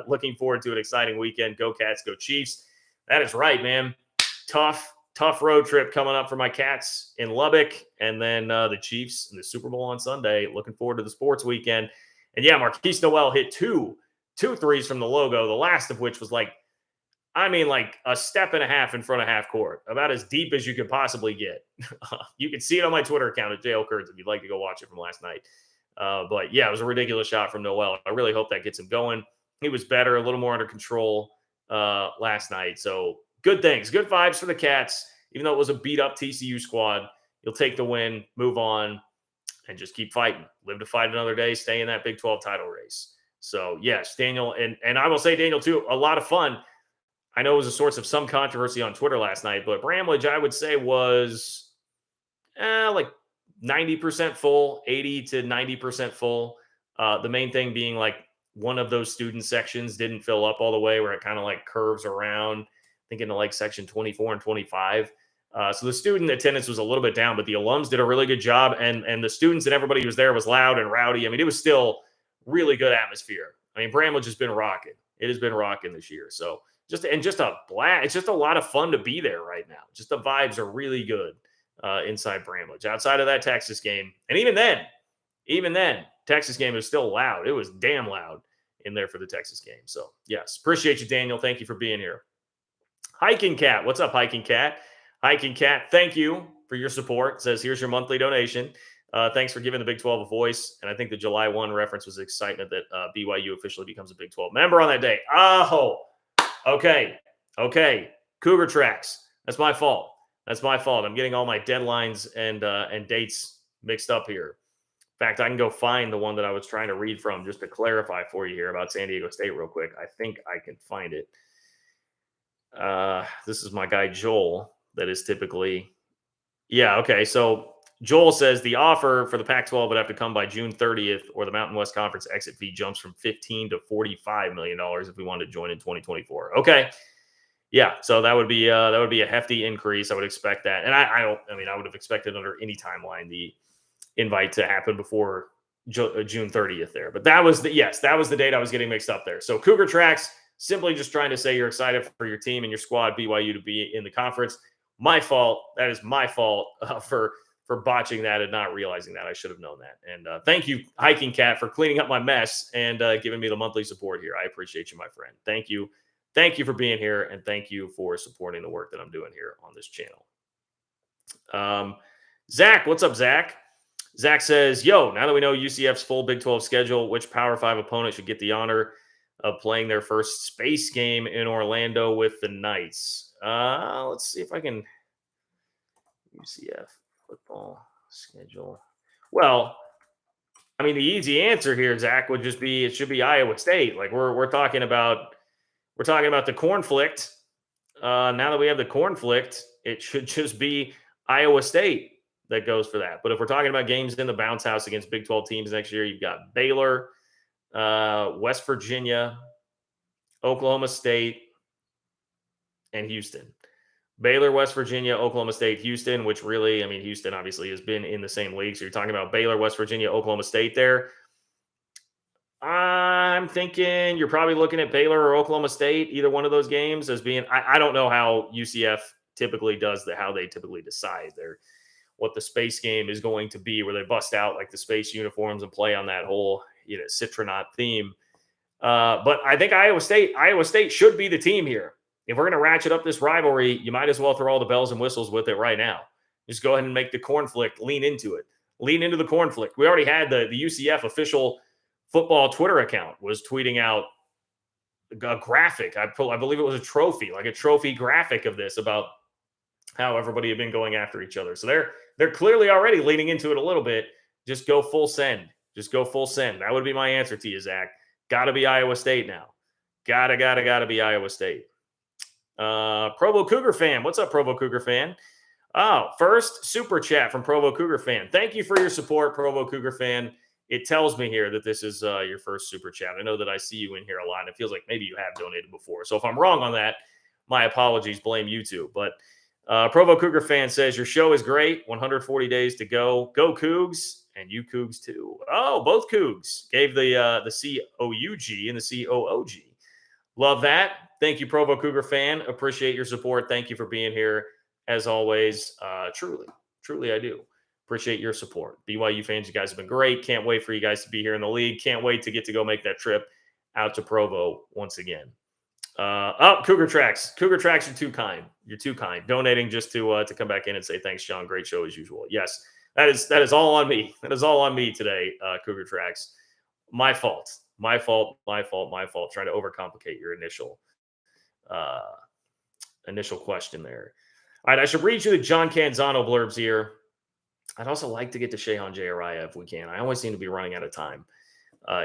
Looking forward to an exciting weekend. Go Cats, go Chiefs. That is right, man. Tough road trip coming up for my Cats in Lubbock, and then the Chiefs in the Super Bowl on Sunday. Looking forward to the sports weekend. And yeah, Marquise Noel hit two threes from the logo, the last of which was like a step and a half in front of half court, about as deep as you could possibly get. You can see it on my Twitter account at JL Kurtz if you'd like to go watch it from last night. But yeah, it was a ridiculous shot from Noel. I really hope that gets him going. He was better, a little more under control last night. So good things, good vibes for the Cats. Even though it was a beat up TCU squad, you'll take the win, move on, and just keep fighting. Live to fight another day, stay in that Big 12 title race. So yes, Daniel, and I will say, Daniel, too, a lot of fun. I know it was a source of some controversy on Twitter last night, but Bramlage, I would say, was like 90% full, 80 to 90% full. The main thing being like one of those student sections didn't fill up all the way, where it kind of like curves around, I think into like section 24 and 25. So the student attendance was a little bit down, but the alums did a really good job. And the students and everybody who was there was loud and rowdy. I mean, it was still really good atmosphere. I mean, Bramlage has been rocking. It has been rocking this year. So just a blast. It's just a lot of fun to be there right now. Just the vibes are really good inside Bramlage. Outside of that Texas game, and even then, Texas game was still loud. It was damn loud in there for the Texas game. So yes, appreciate you, Daniel. Thank you for being here. Hiking Cat, what's up, Hiking Cat? Hiking Cat, thank you for your support. It says, here's your monthly donation. Thanks for giving the Big 12 a voice. And I think the July 1 reference was excitement that BYU officially becomes a Big 12 member on that day. Oh, okay. Cougar Tracks. That's my fault. I'm getting all my deadlines and dates mixed up here. In fact, I can go find the one that I was trying to read from just to clarify for you here about San Diego State real quick. I think I can find it. This is my guy Joel. That is typically, yeah. Okay, so Joel says the offer for the Pac-12 would have to come by June 30th, or the Mountain West Conference exit fee jumps from $15 to $45 million if we wanted to join in 2024. Okay, yeah. So that would be a hefty increase. I would expect that, and I would have expected under any timeline the invite to happen before June 30th there. But that was the date I was getting mixed up there. So Cougar Tracks, simply just trying to say you're excited for your team and your squad, BYU, to be in the conference. My fault. That is my fault for botching that and not realizing that. I should have known that. And thank you, Hiking Cat, for cleaning up my mess and giving me the monthly support here. I appreciate you, my friend. Thank you. Thank you for being here, and thank you for supporting the work that I'm doing here on this channel. Zach, what's up, Zach? Zach says, yo, now that we know UCF's full Big 12 schedule, which Power 5 opponent should get the honor of playing their first space game in Orlando with the Knights? Let's see if I can. UCF football schedule. Well, I mean, the easy answer here, Zach, would just be it should be Iowa State. Like we're talking about the cornflict. Now that we have the conflict, it should just be Iowa State that goes for that. But if we're talking about games in the bounce house against Big 12 teams next year, you've got Baylor, West Virginia, Oklahoma State, and Houston. Baylor, West Virginia, Oklahoma State, Houston, which really, I mean, Houston obviously has been in the same league. So you're talking about Baylor, West Virginia, Oklahoma State there. I'm thinking you're probably looking at Baylor or Oklahoma State, either one of those games as being, I don't know how UCF typically does how they typically decide what the space game is going to be, where they bust out like the space uniforms and play on that whole, Citronaut theme. But I think Iowa State should be the team here. If we're going to ratchet up this rivalry, you might as well throw all the bells and whistles with it right now. Just go ahead and make the conflict, lean into it. Lean into the conflict. We already had the UCF official football Twitter account was tweeting out a graphic. I believe it was a trophy, like a trophy graphic of this about how everybody had been going after each other. So they're clearly already leaning into it a little bit. Just go full send. Just go full send. That would be my answer to you, Zach. Got to be Iowa State now. Gotta be Iowa State. Provo Cougar fan. What's up, Provo Cougar fan? Oh, first super chat from Provo Cougar fan. Thank you for your support, Provo Cougar fan. It tells me here that this is your first super chat. I know that I see you in here a lot, and it feels like maybe you have donated before. So if I'm wrong on that, my apologies. Blame YouTube. But Provo Cougar fan says, your show is great. 140 days to go. Go Cougs, and you Cougs too. Oh, both Cougs gave the C-O-U-G and the C-O-O-G. Love that. Thank you, Provo Cougar fan. Appreciate your support. Thank you for being here, as always. Truly, I do. Appreciate your support. BYU fans, you guys have been great. Can't wait for you guys to be here in the league. Can't wait to get to go make that trip out to Provo once again. Cougar Tracks. Cougar Tracks, you're too kind. You're too kind. Donating just to come back in and say thanks, Sean. Great show as usual. Yes, that is all on me. That is all on me today, Cougar Tracks. My fault. Trying to overcomplicate your initial question there. All right, I should read you the John Canzano blurbs here. I'd also like to get to Shehan Jayariah if we can. I always seem to be running out of time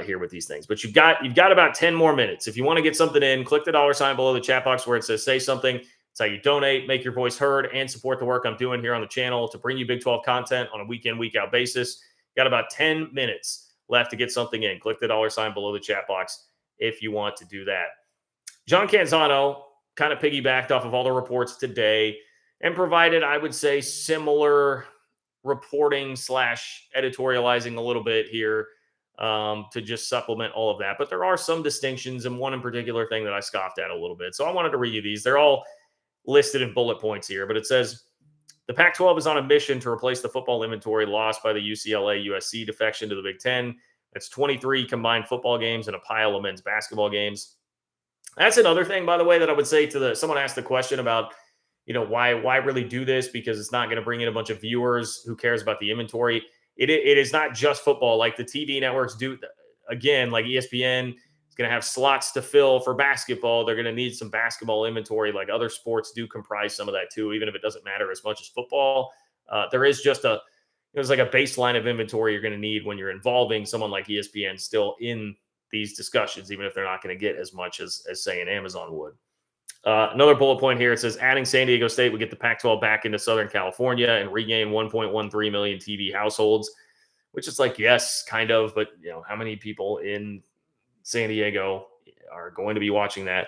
here with these things. But you've got about 10 more minutes. If you want to get something in, click the $sign below the chat box where it says say something. It's how you donate, make your voice heard, and support the work I'm doing here on the channel to bring you Big 12 content on a week in, week out basis. Got about 10 minutes left to get something in. Click the $sign below the chat box if you want to do that. John Canzano kind of piggybacked off of all the reports today and provided, I would say, similar reporting / editorializing a little bit here to just supplement all of that. But there are some distinctions, and one in particular thing that I scoffed at a little bit. So I wanted to read you these. They're all listed in bullet points here, but it says, the Pac-12 is on a mission to replace the football inventory lost by the UCLA-USC defection to the Big Ten. That's 23 combined football games and a pile of men's basketball games. That's another thing, by the way, that I would say to someone asked the question about, why really do this? Because it's not going to bring in a bunch of viewers. Who cares about the inventory? It is not just football. Like the TV networks do, again, like ESPN is going to have slots to fill for basketball. They're going to need some basketball inventory. Like other sports do comprise some of that too, even if it doesn't matter as much as football. There is just there's like a baseline of inventory you're going to need when you're involving someone like ESPN still in these discussions, even if they're not going to get as much as say an Amazon would. Another bullet point here, it says adding San Diego State would get the Pac-12 back into Southern California and regain 1.13 million TV households, which is like, yes, kind of, but how many people in San Diego are going to be watching that?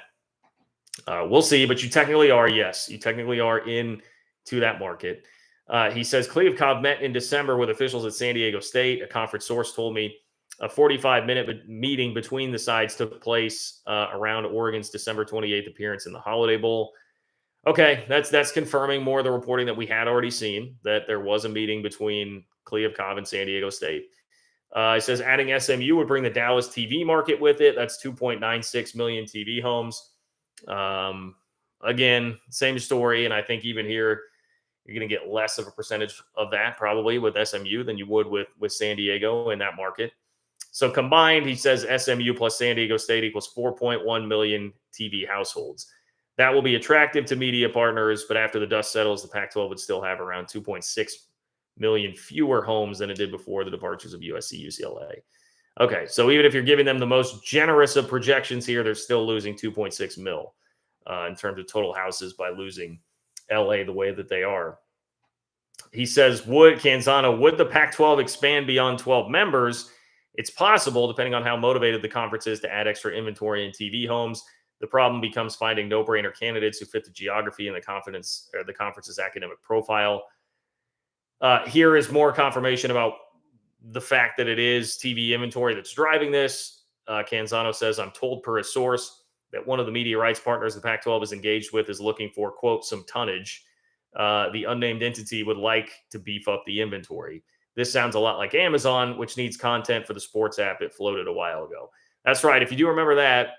We'll see, but you technically are, yes, you technically are in to that market. He says Kliavkoff met in December with officials at San Diego State. A conference source told me a 45-minute meeting between the sides took place around Oregon's December 28th appearance in the Holiday Bowl. Okay, that's confirming more of the reporting that we had already seen, that there was a meeting between Kliavkoff and San Diego State. It says adding SMU would bring the Dallas TV market with it. That's 2.96 million TV homes. Again, same story, and I think even here, you're going to get less of a percentage of that probably with SMU than you would with San Diego in that market. So combined, he says SMU plus San Diego State equals 4.1 million TV households. That will be attractive to media partners, but after the dust settles, the Pac-12 would still have around 2.6 million fewer homes than it did before the departures of USC, UCLA. Okay, so even if you're giving them the most generous of projections here, they're still losing 2.6 mil in terms of total houses by losing LA the way that they are. He says, would the Pac-12 expand beyond 12 members? It's possible, depending on how motivated the conference is to add extra inventory in TV homes. The problem becomes finding no-brainer candidates who fit the geography and the conference's academic profile. Here is more confirmation about the fact that it is TV inventory that's driving this. Canzano says, I'm told per a source that one of the media rights partners the Pac-12 is engaged with is looking for, quote, some tonnage. The unnamed entity would like to beef up the inventory. This sounds a lot like Amazon, which needs content for the sports app it floated a while ago. That's right. If you do remember that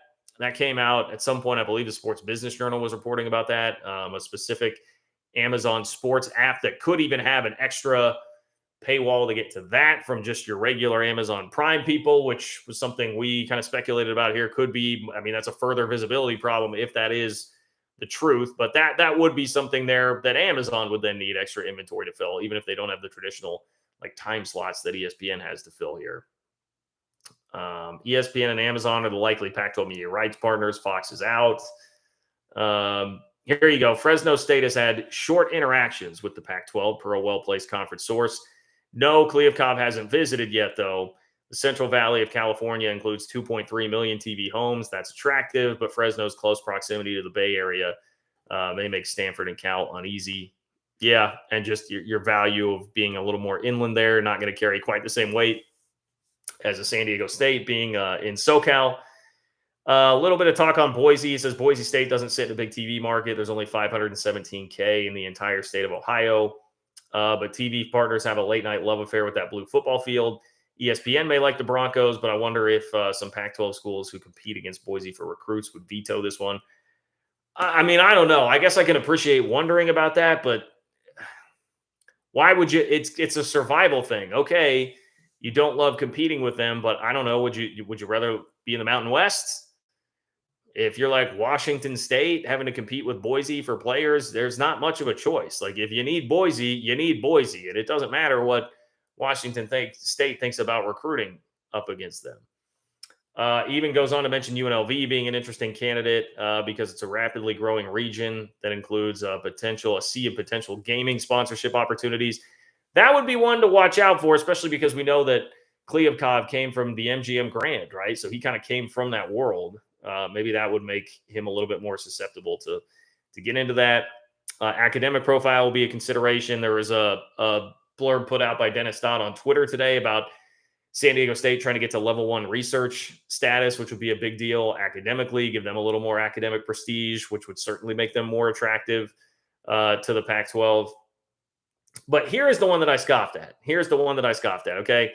came out at some point. I believe the Sports Business Journal was reporting about that, a specific Amazon sports app that could even have an extra paywall to get to that from just your regular Amazon Prime people, which was something we kind of speculated about here. Could be, I mean, that's a further visibility problem if that is the truth, but that would be something there that Amazon would then need extra inventory to fill, even if they don't have the traditional like time slots that ESPN has to fill here. ESPN and Amazon are the likely Pac-12 media rights partners. Fox is out. Here you go. Fresno State has had short interactions with the Pac-12 per a well-placed conference source. No, Kliavkoff hasn't visited yet, though. The Central Valley of California includes 2.3 million TV homes. That's attractive, but Fresno's close proximity to the Bay Area may make Stanford and Cal uneasy. Yeah, and just your value of being a little more inland there, not going to carry quite the same weight as a San Diego State being in SoCal. A little bit of talk on Boise. It says Boise State doesn't sit in a big TV market. There's only 517K in the entire state of Ohio. But TV partners have a late-night love affair with that blue football field. ESPN may like the Broncos, but I wonder if some Pac-12 schools who compete against Boise for recruits would veto this one. I mean, I don't know. I guess I can appreciate wondering about that, but why would you? It's a survival thing. Okay, you don't love competing with them, but I don't know. Would you rather be in the Mountain West? If you're like Washington State having to compete with Boise for players, there's not much of a choice. Like if you need Boise, you need Boise. And it doesn't matter what Washington State thinks about recruiting up against them. Even goes on to mention UNLV being an interesting candidate because it's a rapidly growing region that includes a sea of potential gaming sponsorship opportunities. That would be one to watch out for, especially because we know that Kliavkoff came from the MGM Grand, right? So he kind of came from that world. Maybe that would make him a little bit more susceptible to get into that. Academic profile will be a consideration. There was a blurb put out by Dennis Dodd on Twitter today about San Diego State trying to get to level 1 research status, which would be a big deal academically, give them a little more academic prestige, which would certainly make them more attractive to the Pac-12. But here is the one that I scoffed at. Okay.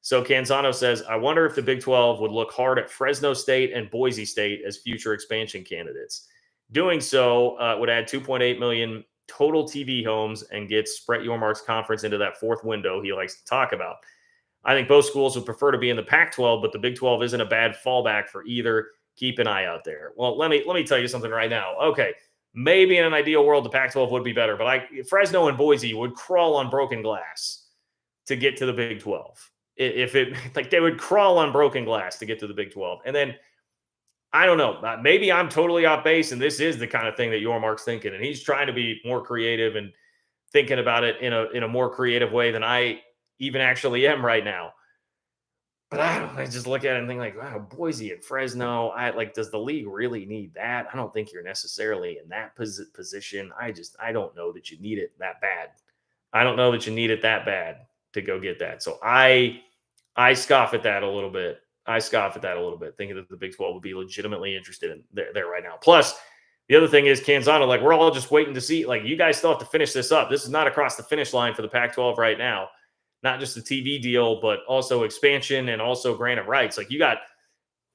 So Canzano says, I wonder if the Big 12 would look hard at Fresno State and Boise State as future expansion candidates. Doing so would add 2.8 million total TV homes and get Brett Yormark's conference into that fourth window he likes to talk about. I think both schools would prefer to be in the Pac-12, but the Big 12 isn't a bad fallback for either. Keep an eye out there. Well, let me tell you something right now. Okay, maybe in an ideal world, the Pac-12 would be better, but Fresno and Boise would crawl on broken glass to get to the Big 12. They would crawl on broken glass to get to the Big 12. And then, I don't know, maybe I'm totally off base and this is the kind of thing that Yormark's thinking. And he's trying to be more creative and thinking about it in a more creative way than I even actually am right now. But I just look at it and think like, wow, Boise and Fresno, does the league really need that? I don't think you're necessarily in that position. I don't know that you need it that bad. I don't know that you need it that bad to go get that. So I scoff at that a little bit. Thinking that the Big 12 would be legitimately interested in there right now. Plus, the other thing is Canzano, we're all just waiting to see, you guys still have to finish this up. This is not across the finish line for the Pac-12 right now. Not just the TV deal, but also expansion and also grant of rights. You got,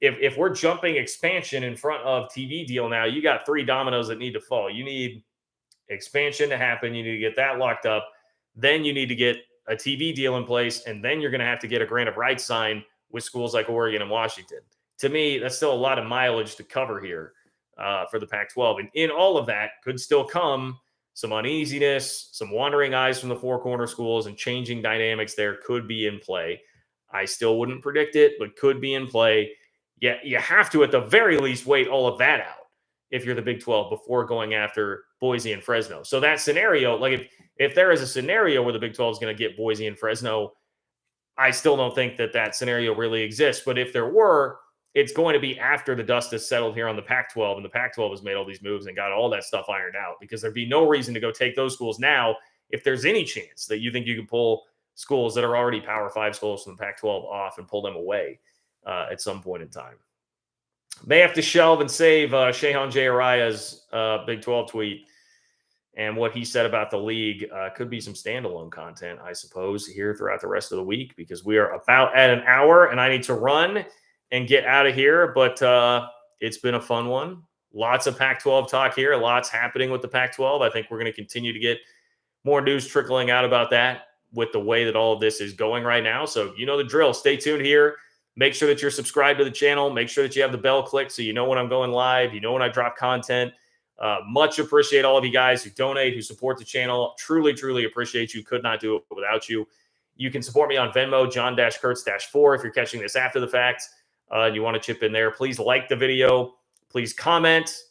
if we're jumping expansion in front of TV deal now, you got 3 dominoes that need to fall. You need expansion to happen. You need to get that locked up. Then you need to get a TV deal in place, and then you're going to have to get a grant of rights signed with schools like Oregon and Washington. To me, that's still a lot of mileage to cover here for the Pac-12. And in all of that could still come some uneasiness, some wandering eyes from the four corner schools, and changing dynamics there could be in play. I still wouldn't predict it, but could be in play. Yeah, you have to, at the very least, wait all of that out if you're the Big 12 before going after Boise and Fresno. So that scenario, like if there is a scenario where the Big 12 is going to get Boise and Fresno, I still don't think that scenario really exists. But if there were, it's going to be after the dust has settled here on the Pac-12, and the Pac-12 has made all these moves and got all that stuff ironed out, because there'd be no reason to go take those schools now if there's any chance that you think you can pull schools that are already Power 5 schools from the Pac-12 off and pull them away at some point in time. May have to shelve and save Shehan Jayariah's Big 12 tweet and what he said about the league. Could be some standalone content, I suppose, here throughout the rest of the week, because we are about at an hour and I need to run and get out of here. But it's been a fun one. Lots of Pac-12 talk here. Lots happening with the Pac-12. I think we're going to continue to get more news trickling out about that with the way that all of this is going right now. So you know the drill. Stay tuned here. Make sure that you're subscribed to the channel. Make sure that you have the bell clicked so you know when I'm going live. You know when I drop content. Much appreciate all of you guys who donate, who support the channel. Truly, truly appreciate you. Could not do it without you. You can support me on Venmo, John-Kurtz-4, if you're catching this after the fact. And you want to chip in there. Please like the video. Please comment.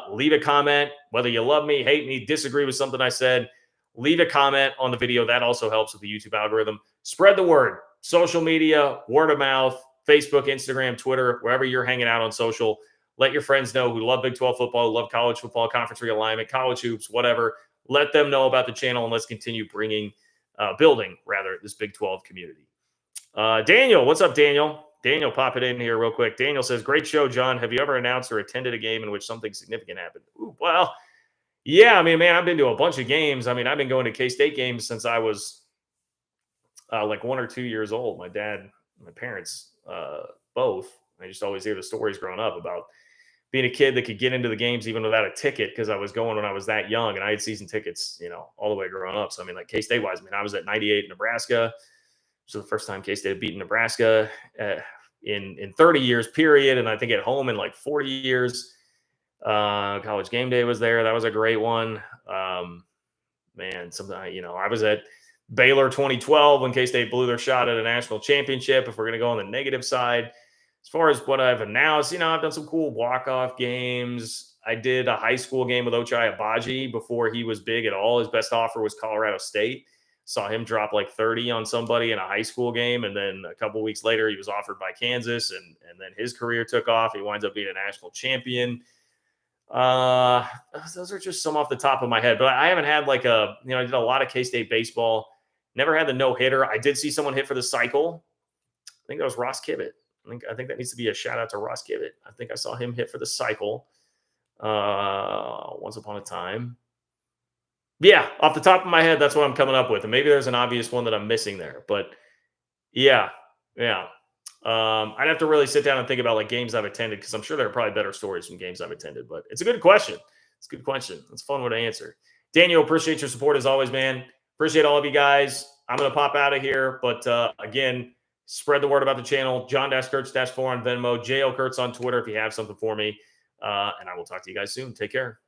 Leave a comment. Whether you love me, hate me, disagree with something I said, leave a comment on the video. That also helps with the YouTube algorithm. Spread the word. Social media, word of mouth, Facebook, Instagram, Twitter, wherever you're hanging out on social. Let your friends know who love Big 12 football, who love college football, conference realignment, college hoops, whatever. Let them know about the channel, and let's continue building this Big 12 community. Daniel, what's up, Daniel? Daniel, pop it in here real quick. Daniel says, great show, John. Have you ever announced or attended a game in which something significant happened? Ooh, well, yeah, I mean, man, I've been to a bunch of games. I mean, I've been going to K-State games since I was like 1 or 2 years old. My dad, my parents, both. I just always hear the stories growing up about being a kid that could get into the games even without a ticket, because I was going when I was that young, and I had season tickets, all the way growing up. So, I mean, like K-State wise, I mean, I was at 98 Nebraska. So the first time K-State had beaten Nebraska in 30 years period. And I think at home in like 40 years. College game day was there. That was a great one. Man, I was at Baylor 2012 when K-State blew their shot at a national championship, if we're going to go on the negative side. As far as what I've announced, I've done some cool walk-off games. I did a high school game with Ochai Agbaji before he was big at all. His best offer was Colorado State. Saw him drop like 30 on somebody in a high school game. And then a couple weeks later, he was offered by Kansas, and then his career took off. He winds up being a national champion. Those are just some off the top of my head, but I haven't had like I did a lot of K-State baseball. Never had the no-hitter. I did see someone hit for the cycle. I think that was Ross Kivett. I think that needs to be a shout out to Ross Kivett. I think I saw him hit for the cycle once upon a time. Yeah, off the top of my head, that's what I'm coming up with. And maybe there's an obvious one that I'm missing there, but yeah. I'd have to really sit down and think about like games I've attended, because I'm sure there are probably better stories from games I've attended, but it's a good question. It's a good question. It's a fun one to answer. Daniel, appreciate your support as always, man. Appreciate all of you guys. I'm going to pop out of here, but again, spread the word about the channel. John-Kurtz-4 on Venmo, J.O. Kurtz on Twitter if you have something for me. And I will talk to you guys soon. Take care.